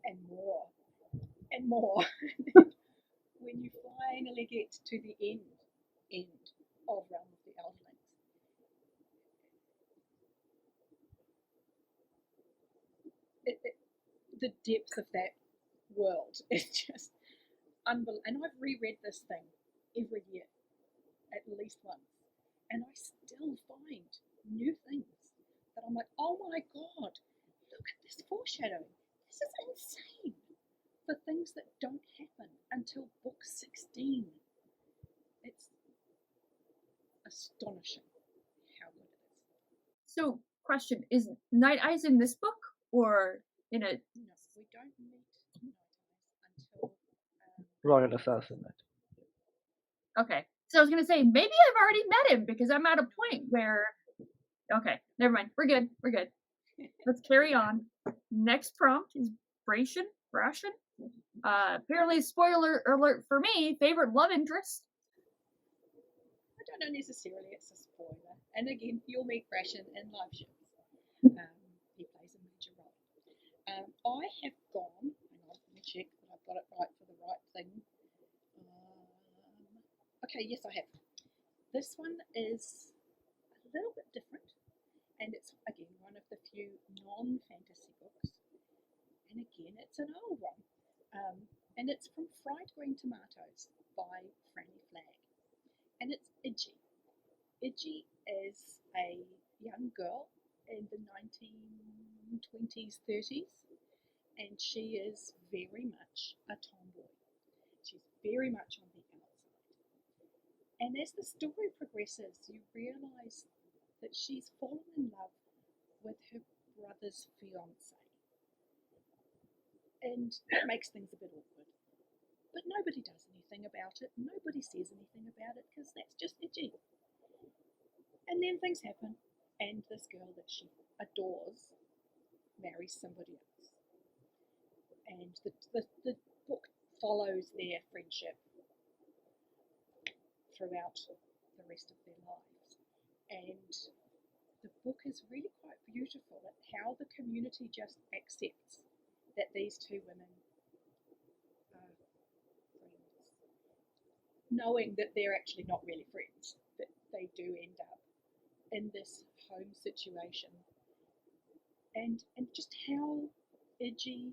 Speaker 2: and more and more. When you finally get to the end of Realm of the Elderlings, the depth of that world is just unbelievable. And I've reread this thing every year, at least once, and I still find new things that I'm like, oh my god, look at this foreshadowing. This is insane. For things that don't happen until book 16. It's astonishing how good it is.
Speaker 1: So, question, is Nighteyes in this book or in a?
Speaker 2: No, we don't meet Nighteyes until
Speaker 3: Royal Assassinate.
Speaker 1: Okay, so I was gonna say maybe I've already met him because I'm at a point where. Okay, never mind. We're good. Let's carry on. Next prompt is Brashen. Apparently, spoiler alert for me, favorite love interest.
Speaker 2: I don't know necessarily it's a spoiler. And again, you'll meet Brashen in live shows. He plays a major role. I have gone, hang on, let me check that I've got it right for the right thing. Okay, yes, I have. This one is a little bit different, and it's again one of the few non-fantasy books. And again, it's an old one. And it's from Fried Green Tomatoes by Franny Flagg. And it's Idgie. Idgie is a young girl in the 1920s, 30s, and she is very much a tomboy. She's very much on the outside. And as the story progresses, you realise that she's fallen in love with her brother's fiancée. And it makes things a bit awkward. But nobody does anything about it. Nobody says anything about it because that's just Idgie. And then things happen, and this girl that she adores marries somebody else. And the book follows their friendship throughout the rest of their lives. And the book is really quite beautiful at how the community just accepts that these two women are friends, knowing that they're actually not really friends, that they do end up in this home situation, and just how Iggy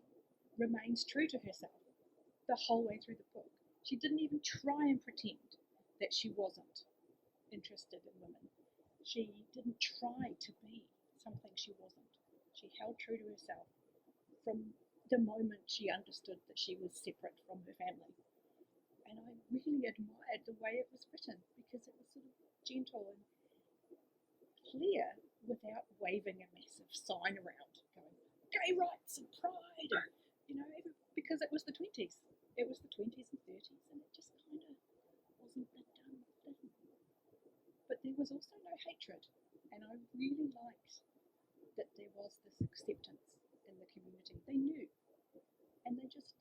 Speaker 2: remains true to herself the whole way through the book. She didn't even try and pretend that she wasn't interested in women. She didn't try to be something she wasn't. She held true to herself from the moment she understood that she was separate from her family. And I really admired the way it was written, because it was sort of gentle and clear without waving a massive sign around going, gay rights and pride, and, because it was the 20s. It was the 20s and 30s, and it just kind of wasn't the done thing. But there was also no hatred, and I really liked that there was this acceptance in the community. They knew, and they just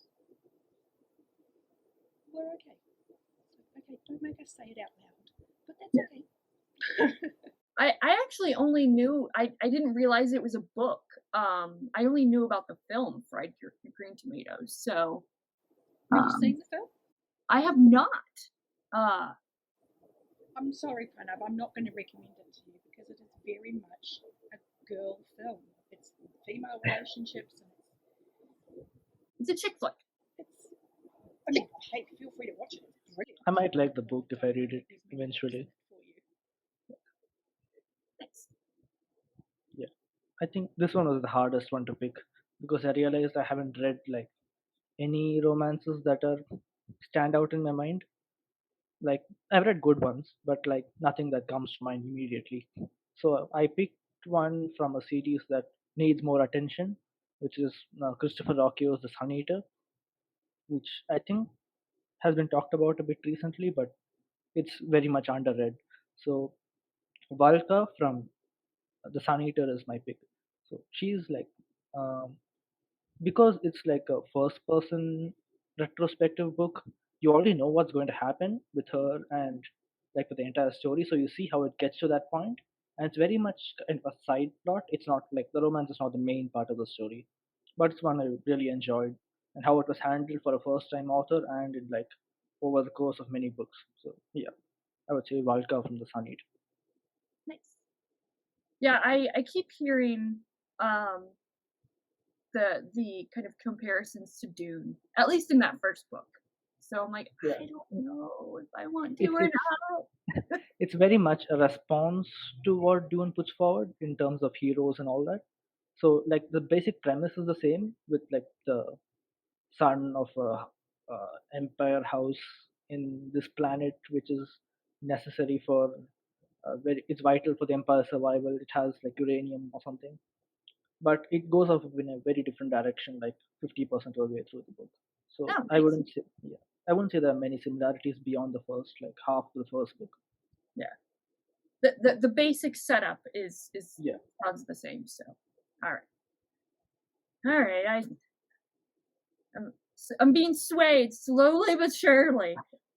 Speaker 2: were okay. Okay, don't make us say it out loud, but that's okay.
Speaker 1: I actually only knew, I didn't realize it was a book. I only knew about the film Fried Green Tomatoes, so.
Speaker 2: Have you seen the film?
Speaker 1: I have not.
Speaker 2: I'm sorry, Pranav, I'm not going to recommend it to you because it is very much a girl film. It's female relationships, and
Speaker 1: It's a chick flick.
Speaker 2: Hey, feel free to watch it. It's brilliant.
Speaker 3: I might like the book if I read it eventually.
Speaker 1: Thanks.
Speaker 3: Yeah, I think this one was the hardest one to pick because I realized I haven't read like any romances that are stand out in my mind. Like I've read good ones, but like nothing that comes to mind immediately. So I picked one from a series that needs more attention, which is Christopher Rocchio's The Sun Eater, which I think has been talked about a bit recently, but it's very much underread. So Valka from The Sun Eater is my pick. So she's like, um, because it's like a first person retrospective book, you already know what's going to happen with her and like with the entire story, so you see how it gets to that point, and it's very much kind of a side plot. It's not like the romance is not the main part of the story, but it's one I really enjoyed, and how it was handled for a first time author and in like over the course of many books. So yeah, I would say Valka from The Sun Eater.
Speaker 1: Nice. Yeah, I keep hearing the kind of comparisons to Dune, at least in that first book. So I'm like,
Speaker 3: Yeah.
Speaker 1: I don't know if I want to or not.
Speaker 3: It's very much a response to what Dune puts forward in terms of heroes and all that. So like the basic premise is the same with like the son of a empire house in this planet, which is necessary for it's vital for the empire's survival. It has like uranium or something, but it goes off in a very different direction, like 50% of the way through the book. So
Speaker 1: Oh,
Speaker 3: I
Speaker 1: nice.
Speaker 3: wouldn't say, yeah, I wouldn't say there are many similarities beyond the first like half of the first book.
Speaker 1: Yeah. The basic setup is
Speaker 3: Yeah.
Speaker 1: sounds the same. So, all right. I'm being swayed slowly but surely.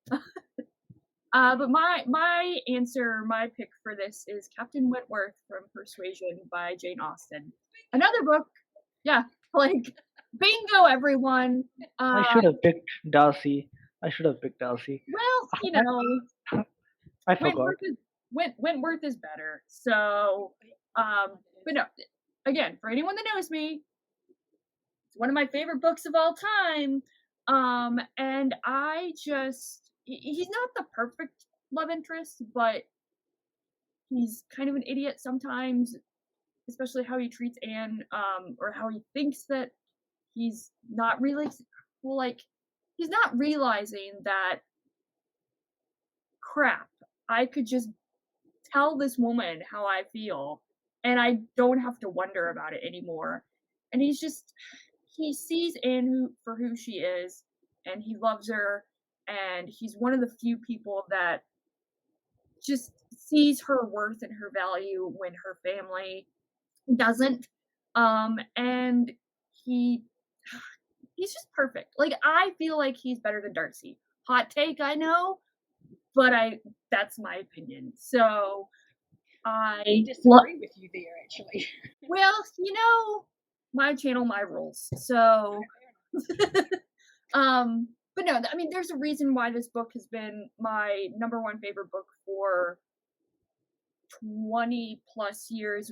Speaker 1: But my answer, my pick for this is Captain Wentworth from Persuasion by Jane Austen. Another book, yeah, like bingo, everyone.
Speaker 3: I should have picked Darcy.
Speaker 1: Well, you know,
Speaker 3: I forgot.
Speaker 1: Wentworth is better. So, but no, again, for anyone that knows me, it's one of my favorite books of all time. And he's not the perfect love interest, but he's kind of an idiot sometimes, especially how he treats Anne, or how he thinks that he's not really, well, like, he's not realizing that, crap, I could just tell this woman how I feel, and I don't have to wonder about it anymore. And he sees Anne for who she is, and he loves her, and he's one of the few people that just sees her worth and her value when her family doesn't. And he's just perfect. Like, I feel like he's better than Darcy. Hot take, I know, but that's my opinion. So
Speaker 2: I disagree with you there, actually.
Speaker 1: Well, my channel, my rules. So, but no, I mean, there's a reason why this book has been my number one favorite book for 20 plus years,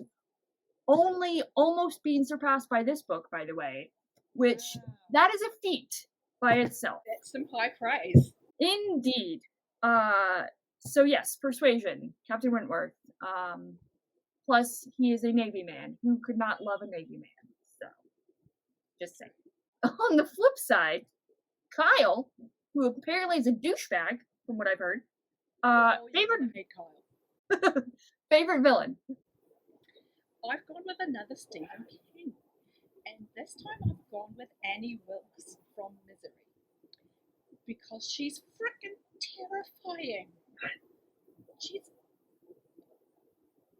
Speaker 1: only almost being surpassed by this book, by the way, which that is a feat by itself.
Speaker 2: That's some high praise.
Speaker 1: Indeed. So yes, Persuasion, Captain Wentworth. Plus, he is a Navy man. Who could not love a Navy man? So, just saying. On the flip side, Kyle, who apparently is a douchebag, from what I've heard, favorite villain.
Speaker 2: I've gone with another Stephen King, and this time I've gone with Annie Wilkes from Misery, because she's freaking terrifying. She's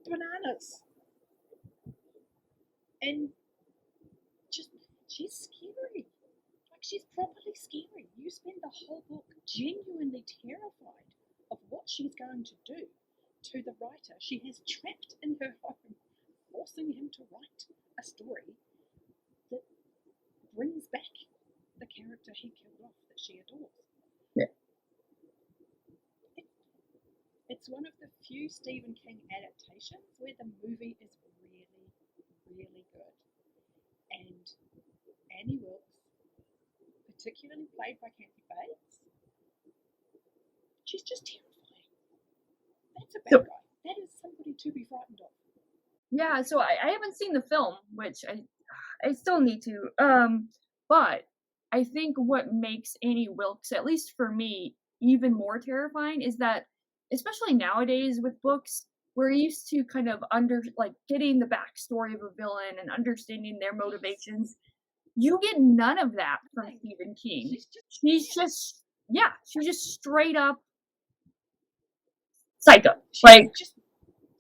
Speaker 2: bananas, and she's scary. Like, she's properly scary. You spend the whole book genuinely terrified of what she's going to do to the writer she has trapped in her home, forcing him to write a story that brings back the character he killed off that she adores.
Speaker 3: Yeah.
Speaker 2: It's one of the few Stephen King adaptations where the movie is really, really good. And Annie Wilkes, particularly played by Kathy Bates, she's just terrifying. That's a bad guy. That is somebody to be frightened of.
Speaker 1: Yeah, so I haven't seen the film, which I still need to. But I think what makes Annie Wilkes, at least for me, even more terrifying is that, especially nowadays with books, we're used to kind of getting the backstory of a villain and understanding their motivations. You get none of that from Stephen King. She's just straight up psycho.
Speaker 2: She's just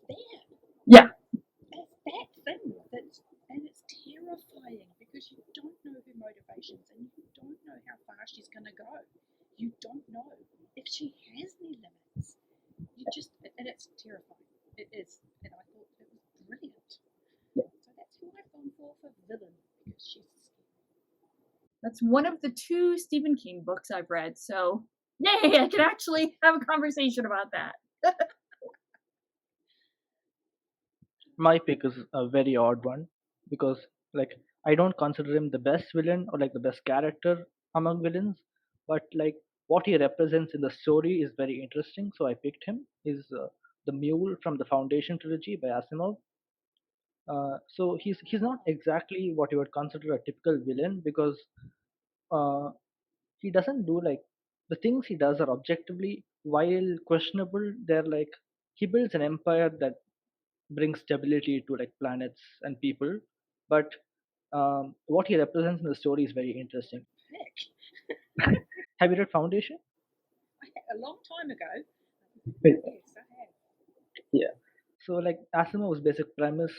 Speaker 2: there.
Speaker 1: Yeah.
Speaker 2: It's that thing and it's terrifying because you don't know her motivations and you don't know how far she's gonna go. You don't know if she has any limits. And it's terrifying. It is, and I thought it was brilliant. So that's who I've gone for villain, because she's scary.
Speaker 1: That's one of the 2 Stephen King books I've read, so yay, I can actually have a conversation about that.
Speaker 3: My pick is a very odd one because, like, I don't consider him the best villain or like the best character among villains, but like what he represents in the story is very interesting. So I picked him. He's the Mule from the Foundation trilogy by Asimov. So he's not exactly what you would consider a typical villain because uh, he doesn't do like the things he does are objectively, while questionable, they're like he builds an empire that brings stability to like planets and people, but what he represents in the story is very interesting. Have you read Foundation?
Speaker 2: A long time ago.
Speaker 3: Yes,
Speaker 2: I have.
Speaker 3: yeah. So like Asimov's basic premise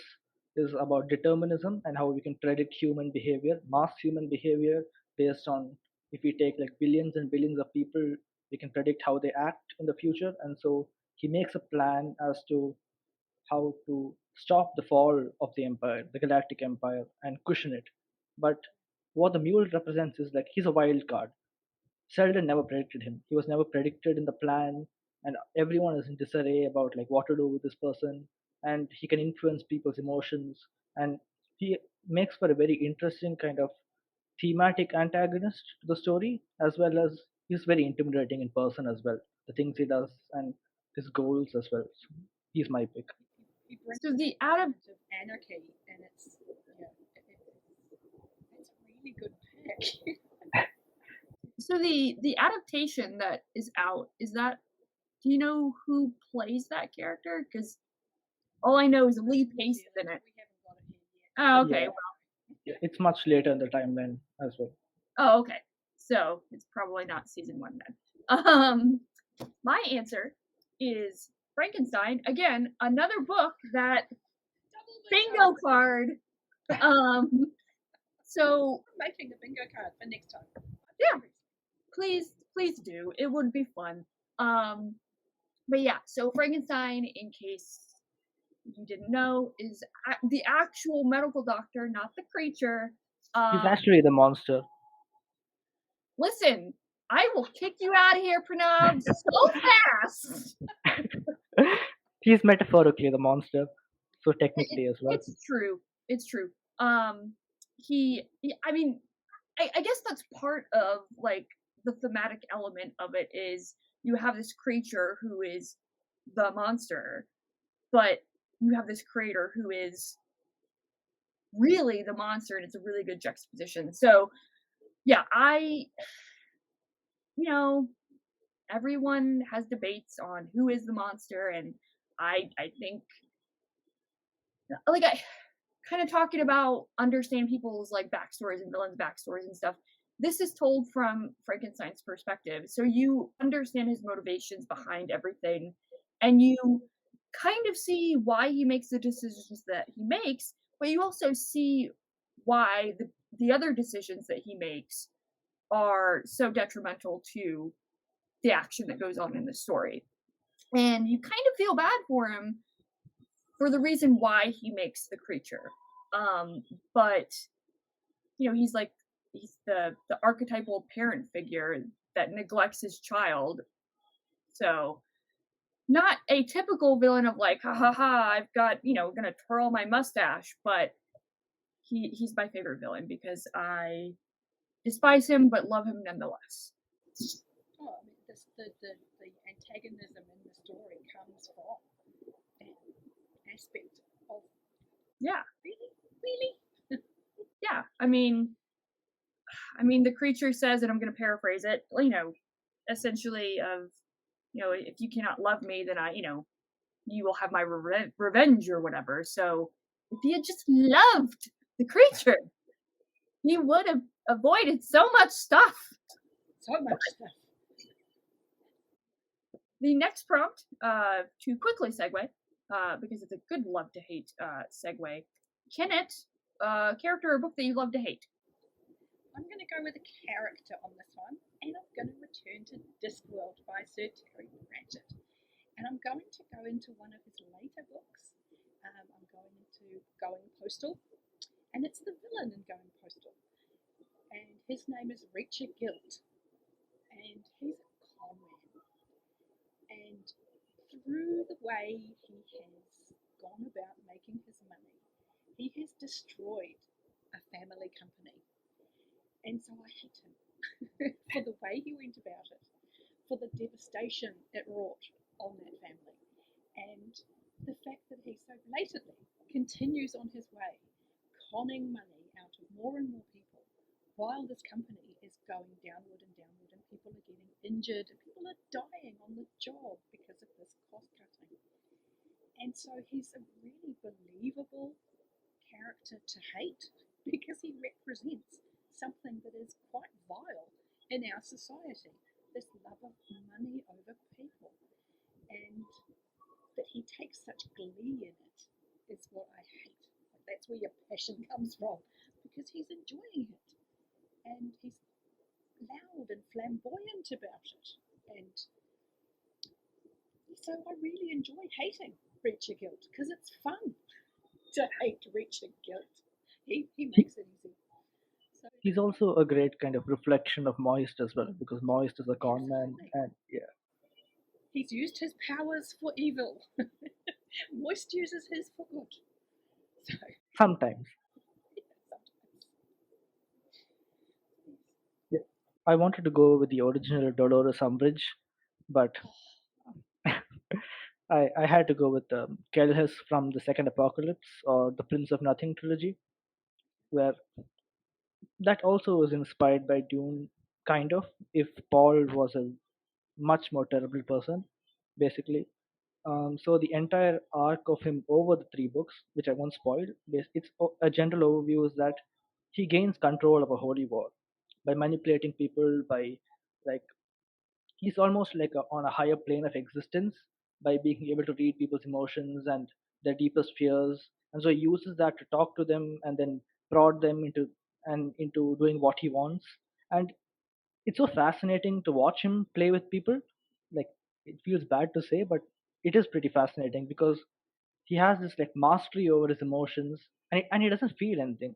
Speaker 3: is about determinism and how we can predict human behavior, mass human behavior, based on if we take like billions and billions of people, we can predict how they act in the future. And so he makes a plan as to how to stop the fall of the empire, the galactic empire, and cushion it. But what the mule represents is like he's a wild card. Sheldon never predicted him. He was never predicted in the plan, and everyone is in disarray about like what to do with this person. And he can influence people's emotions, and he makes for a very interesting kind of thematic antagonist to the story, as well as he's very intimidating in person as well. The things he does and his goals as well. So he's my pick.
Speaker 2: He brings
Speaker 1: So the
Speaker 2: of anarchy, and it's a really good pick.
Speaker 1: So the adaptation that is out, is that, do you know who plays that character? Because all I know is Lee Pace is in it.
Speaker 2: We haven't got it here yet.
Speaker 1: Oh, okay.
Speaker 3: Yeah. It's much later in the timeline as well.
Speaker 1: Oh, okay. So it's probably not season 1 then. My answer is Frankenstein. Again, another book that bingo card. So
Speaker 2: I'm making the bingo card for next time.
Speaker 1: Yeah. Please do. It would be fun. But yeah, so Frankenstein, in case you didn't know, is the actual medical doctor, not the creature.
Speaker 3: He's actually the monster.
Speaker 1: Listen, I will kick you out of here, Pranav, so fast.
Speaker 3: He's metaphorically the monster, so technically as well.
Speaker 1: It's true. It's true. I mean, I guess that's part of like the thematic element of it is you have this creature who is the monster, but you have this creator who is really the monster, and it's a really good juxtaposition. So, yeah, you know, everyone has debates on who is the monster, and I think like I kind of talking about understanding people's like backstories and villains' backstories and stuff. This is told from Frankenstein's perspective, so you understand his motivations behind everything, and you kind of see why he makes the decisions that he makes, but you also see why the other decisions that he makes are so detrimental to the action that goes on in the story. And you kind of feel bad for him for the reason why he makes the creature. But he's the archetypal parent figure that neglects his child. So not a typical villain of like, ha ha ha, I've got, gonna twirl my mustache, but he's my favorite villain because I despise him but love him nonetheless.
Speaker 2: Oh, I mean, the antagonism in the story comes from that aspect of really.
Speaker 1: Yeah, I mean the creature says, and I'm going to paraphrase it, essentially of if you cannot love me, then you will have my revenge or whatever. So if he had just loved the creature, he would have avoided so much stuff. The next prompt, to quickly segue, because it's a good love to hate segue. Kennit, character or book that you love to hate?
Speaker 2: I'm going to go with a character on this one, and I'm going to return to Discworld by Sir Derri and Pranav. And I'm going to go into one of his later books. I'm going into Going Postal, and it's the villain in Going Postal. And his name is Richard Guilt, and he's a con man. And through the way he has gone about making his money, he has destroyed a family company. And so I hate him for the way he went about it, for the devastation it wrought on that family, and the fact that he so blatantly continues on his way, conning money out of more and more people, while this company is going downward and downward, and people are getting injured, and people are dying on the job because of this cost cutting. And so he's a really believable character to hate because he represents something that is quite vile in our society, this love of money over people. And that he takes such glee in it is what I hate. That's where your passion comes from, because he's enjoying it. And he's loud and flamboyant about it. And so I really enjoy hating Richard Guilt, because it's fun to hate Richard Guilt. He makes it easy. So,
Speaker 3: He's also a great kind of reflection of Moist as well, because Moist is a con man,
Speaker 2: absolutely.
Speaker 3: and yeah,
Speaker 2: He's used his powers for evil. Moist uses his for good. So,
Speaker 3: sometimes.
Speaker 2: yeah, sometimes.
Speaker 3: Yeah. I wanted to go with the original Dolores Umbridge, but I had to go with Kelhus from the Second Apocalypse or the Prince of Nothing trilogy, where that also was inspired by Dune, kind of, if Paul was a much more terrible person, basically. So the entire arc of him over the three books, which I won't spoil, it's a general overview is that he gains control of a holy war by manipulating people, by like he's almost like on a higher plane of existence by being able to read people's emotions and their deepest fears, and so he uses that to talk to them and then prod them into doing what he wants. And it's so fascinating to watch him play with people. Like, it feels bad to say, but it is pretty fascinating because he has this like mastery over his emotions, and he doesn't feel anything.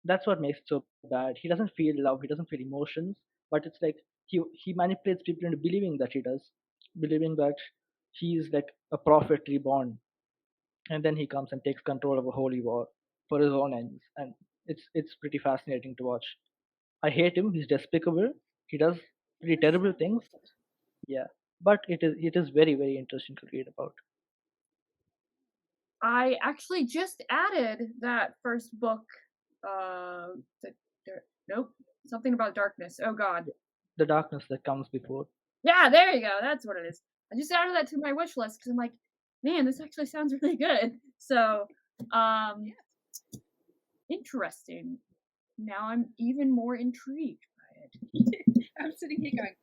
Speaker 3: That's what makes it so bad. He doesn't feel love, he doesn't feel emotions, but it's like he manipulates people into believing that he does, believing that he's like a prophet reborn, and then he comes and takes control of a holy war for his own ends, and it's pretty fascinating to watch. I hate him. He's despicable. He does pretty
Speaker 2: That's
Speaker 3: terrible
Speaker 2: so
Speaker 3: things.
Speaker 2: awful.
Speaker 3: Yeah, but it is very very interesting to read about.
Speaker 1: I actually just added that first book. The, nope, something about darkness. Oh God.
Speaker 3: The darkness that comes before.
Speaker 1: Yeah, there you go. That's what it is. I just added that to my wish list because I'm like, man, this actually sounds really good. So, um,
Speaker 2: Yeah.
Speaker 1: interesting. Now I'm even more intrigued by it.
Speaker 2: I'm sitting here going,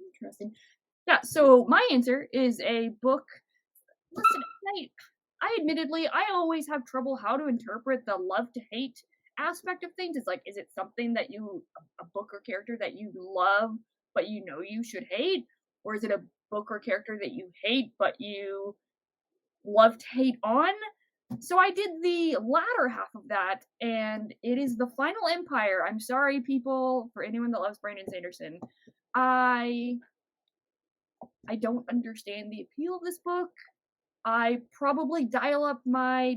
Speaker 1: Interesting. Yeah, so my answer is a book. Listen, I admittedly, I always have trouble how to interpret the love to hate aspect of things. It's like, is it something that a book or character that you love, but you know you should hate? Or is it a book or character that you hate, but you love to hate on? So I did the latter half of that, and it is the Final Empire. I'm sorry, people, for anyone that loves Brandon Sanderson. I don't understand the appeal of this book. I probably dial up my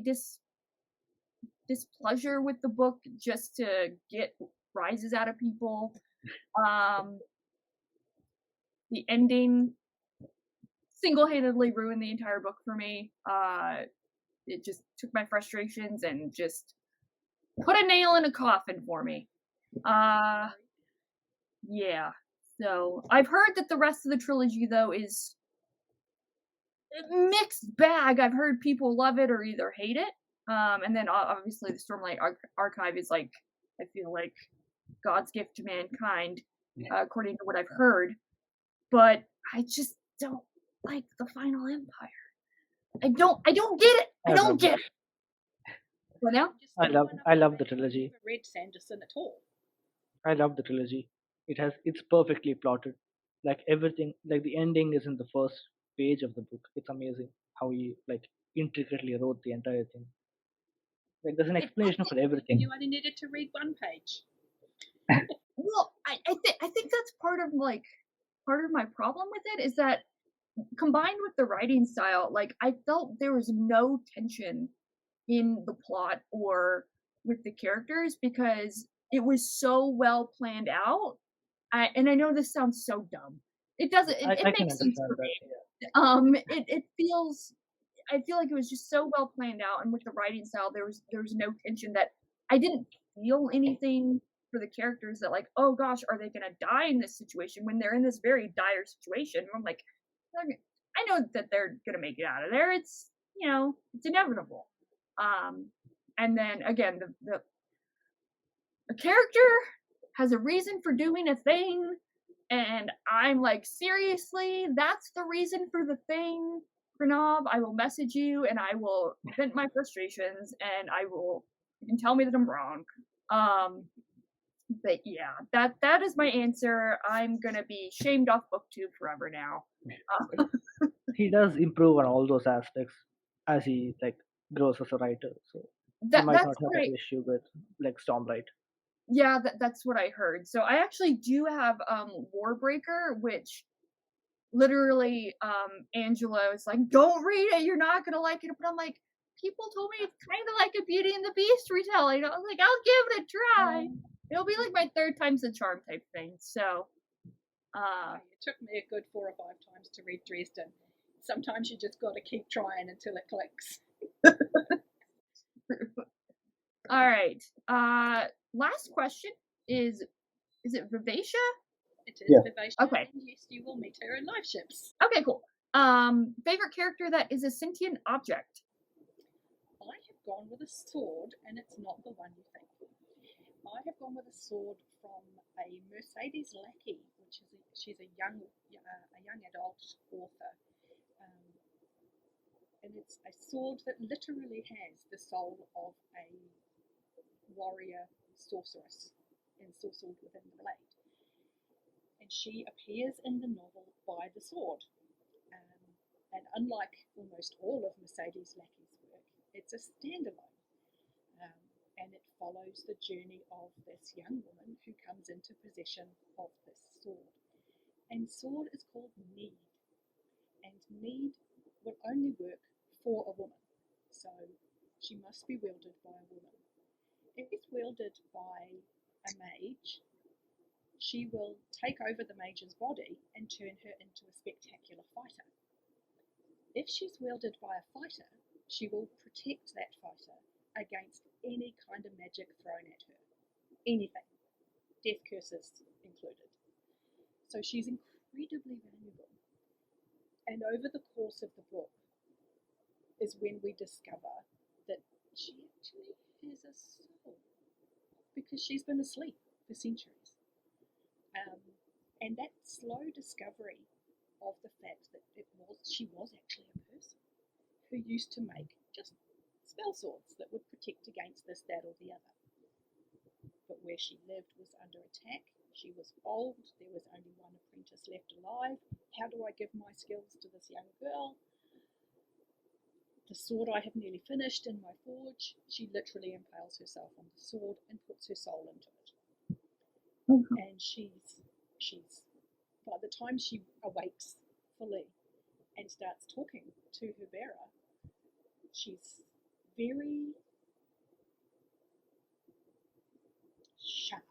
Speaker 1: displeasure with the book just to get rises out of people. The ending single-handedly ruined the entire book for me. It just took my frustrations and just put a nail in a coffin for me. Yeah. So I've heard that the rest of the trilogy though is a mixed bag. I've heard people love it or either hate it. And then obviously the Stormlight Archive is like, I feel like God's gift to mankind, according to what I've heard. But I just don't like the Final Empire. I don't get it. I
Speaker 3: I
Speaker 1: don't
Speaker 3: love
Speaker 1: get
Speaker 3: it.
Speaker 1: it. What now?
Speaker 2: just
Speaker 3: I love
Speaker 2: one
Speaker 3: I
Speaker 2: other
Speaker 3: love the
Speaker 2: thing, I've
Speaker 3: trilogy.
Speaker 2: never read Sanderson at all.
Speaker 3: I love the trilogy. It's perfectly plotted. Like everything, like the ending is in the first page of the book. It's amazing how he like intricately wrote the entire thing. Like there's an
Speaker 1: It,
Speaker 3: explanation for
Speaker 2: And
Speaker 3: everything.
Speaker 2: you only needed to read one page.
Speaker 1: well, I think that's part of my problem with it is that combined with the writing style, like I felt there was no tension in the plot or with the characters because it was so well planned out. And I know this sounds so dumb. It doesn't. It
Speaker 3: I can
Speaker 1: makes sense
Speaker 3: understand
Speaker 1: for
Speaker 3: that.
Speaker 1: me.
Speaker 3: Yeah.
Speaker 1: It feels. I feel like it was just so well planned out, and with the writing style, there was no tension that I didn't feel anything for the characters that like, oh gosh, are they gonna die in this situation when they're in this very dire situation? And I'm like, I know that they're gonna make it out of there. It's it's inevitable. Um, and then again, the a character has a reason for doing a thing, and I'm like, seriously, that's the reason for the thing, Pranav. I will message you and I will vent my frustrations and you can tell me that I'm wrong. Um, but yeah, that is my answer. I'm gonna be shamed off booktube forever now.
Speaker 3: He does improve on all those aspects as he like grows as a writer. So you might
Speaker 1: That's
Speaker 3: not have
Speaker 1: what
Speaker 3: that issue with like Stormlight.
Speaker 1: yeah, that's what I heard. So I actually do have Warbreaker, which literally Angela was like, don't read it, you're not gonna like it. But I'm like, people told me it's kind of like a Beauty and the Beast retelling. I was like, I'll give it a try. It'll be like my third time's the charm type thing. So
Speaker 2: It took me a good 4 or 5 times to read Dresden. Sometimes you just got to keep trying until it clicks.
Speaker 1: all right. Last question is it Vivacia?
Speaker 2: It is
Speaker 3: Yeah.
Speaker 2: Vivacia,
Speaker 1: Okay.
Speaker 2: and yes, you will meet her in live ships.
Speaker 1: Okay, cool. Favorite character that is a sentient object?
Speaker 2: I have gone with a sword, and it's not the one you think. I have gone with a sword from a Mercedes Lackey, she's a young adult author, and it's a sword that literally has the soul of a warrior sorceress ensorcelled within the blade. And she appears in the novel by the sword. And unlike almost all of Mercedes Lackey's work, it's a standalone. And it follows the journey of this young woman who comes into possession of this sword. And sword is called need. And need will only work for a woman. So she must be wielded by a woman. If it's wielded by a mage, she will take over the mage's body and turn her into a spectacular fighter. If she's wielded by a fighter, she will protect that fighter against any kind of magic thrown at her. Anything. Death curses included. So she's incredibly valuable. And over the course of the book is when we discover that she actually has a soul, because she's been asleep for centuries. And that slow discovery of the fact that she was actually a person who used to make just spell swords that would protect against this, that, or the other. But where she lived was under attack. She was old. There was only one apprentice left alive. How do I give my skills to this young girl? The sword I have nearly finished in my forge. She literally impales herself on the sword and puts her soul into it. Mm-hmm. And she's by the time she awakes fully and starts talking to her bearer, she's very sharp.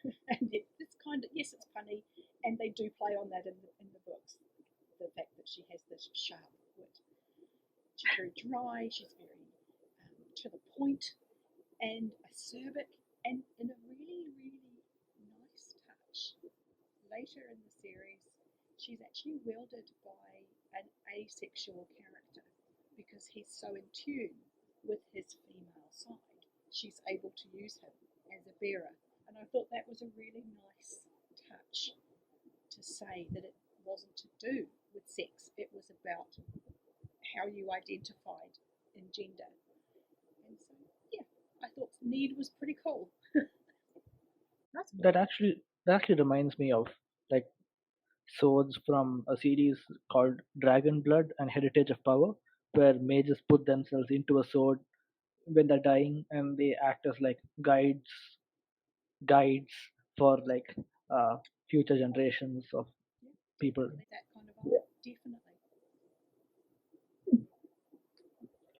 Speaker 2: And it's kind of, yes, it's punny, and they do play on that in the books, the fact that she has this sharp wit. She's very dry, she's very to the point and acerbic, and in a really, really nice touch. Later in the series, she's actually wielded by an asexual character because he's so in tune with his female side. She's able to use him as a bearer. And I thought that was a really nice touch to say that it wasn't to do with sex. It was about how you identified in gender. And so, yeah, I thought need was pretty cool.
Speaker 3: That actually reminds me of like swords from a series called Dragon Blood and Heritage of Power, where mages put themselves into a sword when they're dying, and they act as like guides for like future generations of people.
Speaker 2: That kind of art, definitely.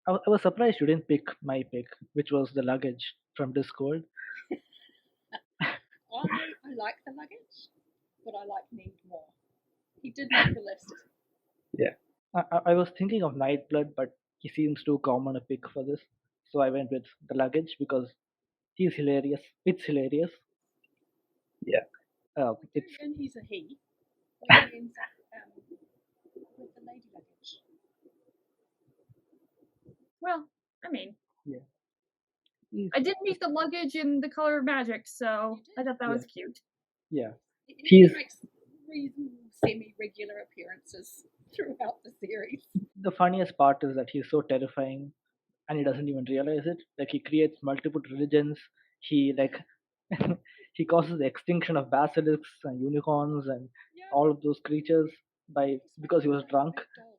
Speaker 3: I was surprised you didn't pick my pick, which was the luggage from Discord.
Speaker 2: I like the luggage, but I like Need more. He did make the list.
Speaker 3: Yeah. I was thinking of Nightblood, but he seems too common a pick for this. So I went with the luggage because he's hilarious. It's hilarious. Yeah. It's
Speaker 2: and he's a he. When he ends up with the lady luggage.
Speaker 1: Well, I mean,
Speaker 3: yeah.
Speaker 1: I did meet the luggage in The Color of Magic, so I thought that was cute.
Speaker 3: Yeah.
Speaker 2: He makes semi-regular appearances throughout the series.
Speaker 3: The funniest part is that he's so terrifying and he doesn't even realize it. Like he creates multiple religions. He like he causes the extinction of basilisks and unicorns and all of those creatures because he was drunk.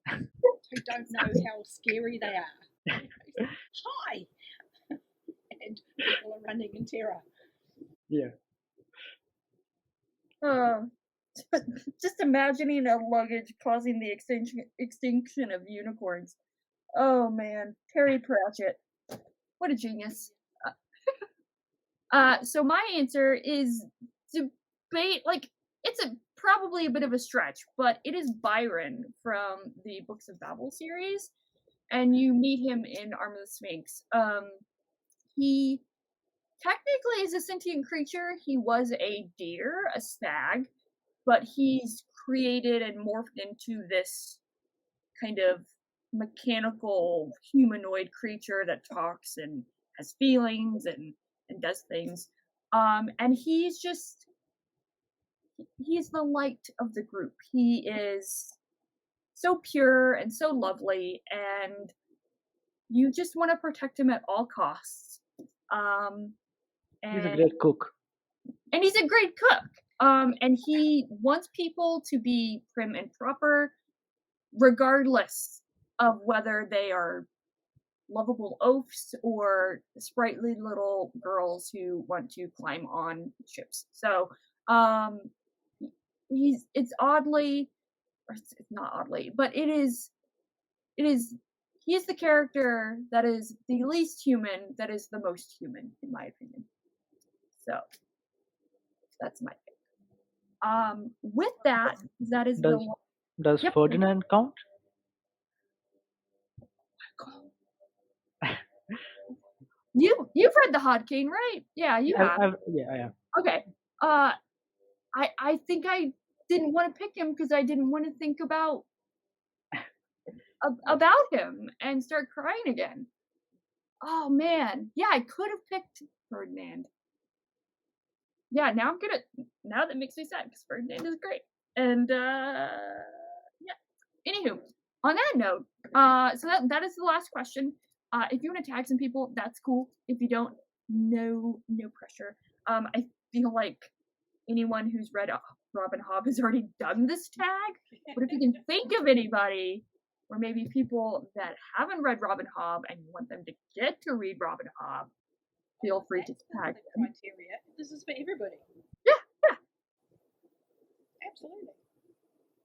Speaker 2: Who don't know how scary they are. Hi! And people are running in terror.
Speaker 3: Yeah.
Speaker 1: Just imagining a luggage causing the extinction of unicorns. Oh man, Terry Pratchett, what a genius! So my answer is debate. Like it's probably a bit of a stretch, but it is Byron from the Books of Babel series, and you meet him in Arm of the Sphinx. He technically is a sentient creature. He was a deer, a stag, but he's created and morphed into this kind of mechanical humanoid creature that talks and has feelings and does things. And he's the light of the group. He is so pure and so lovely, and you just want to protect him at all costs.
Speaker 3: He's a great cook.
Speaker 1: And he's a great cook. And he wants people to be prim and proper. regardless of whether they are lovable oafs or sprightly little girls who want to climb on ships. So it's oddly, or it's not oddly, but it is he's the character that is the least human that is the most human, in my opinion. So that's my pick. With that is
Speaker 3: does
Speaker 1: Yep.
Speaker 3: Ferdinand count?
Speaker 1: You've read the Hodkane, right? Yeah, you have.
Speaker 3: I have.
Speaker 1: Okay. I think I didn't want to pick him because I didn't want to think about him and start crying again. Oh man, yeah, I could have picked Ferdinand. Yeah, now that makes me sad because Ferdinand is great. And yeah. Anywho, on that note, so that is the last question. If you want to tag some people, that's cool. If you don't, no pressure. I feel like anyone who's read Robin Hobb has already done this tag. But if you can think of anybody, or maybe people that haven't read Robin Hobb and you want them to get to read Robin Hobb, feel free to tag them.
Speaker 2: Criteria. This is for everybody.
Speaker 1: Yeah.
Speaker 2: Absolutely.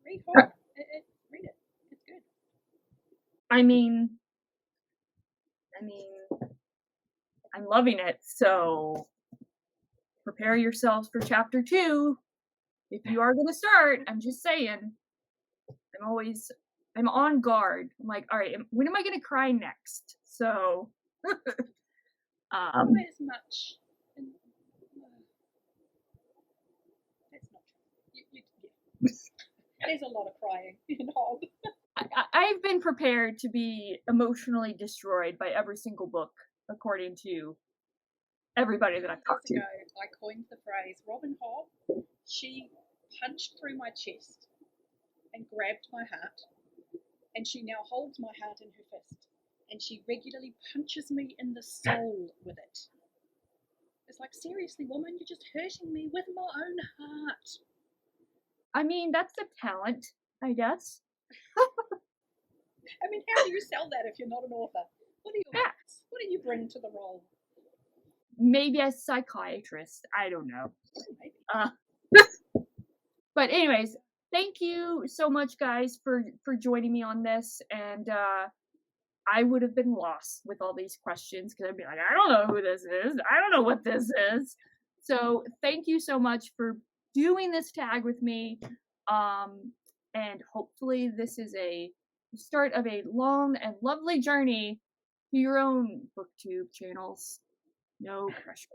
Speaker 2: Read Hobb. Read it. It's good.
Speaker 1: I mean, I'm loving it, so prepare yourselves for chapter 2. If you are going to start, I'm just saying, I'm on guard. I'm like, all right, when am I going to cry next? So,
Speaker 2: Not as much. That's not true. There's a lot of crying in Hobb.
Speaker 1: I've been prepared to be emotionally destroyed by every single book, according to everybody that I've talked to.
Speaker 2: Years ago, I coined the phrase Robin Hobb. She punched through my chest and grabbed my heart, and she now holds my heart in her fist, and she regularly punches me in the soul with it. It's like, seriously, woman, you're just hurting me with my own heart.
Speaker 1: I mean, that's a talent, I guess.
Speaker 2: I mean, how do you sell that if you're not an author? What are your gifts? What do you bring to the role?
Speaker 1: Maybe a psychiatrist. I don't know.
Speaker 2: Maybe.
Speaker 1: But anyways, thank you so much, guys, for joining me on this. And I would have been lost with all these questions because I'd be like, I don't know who this is. I don't know what this is. So thank you so much for doing this tag with me. And hopefully this is a start of a long and lovely journey to your own booktube channels. No pressure.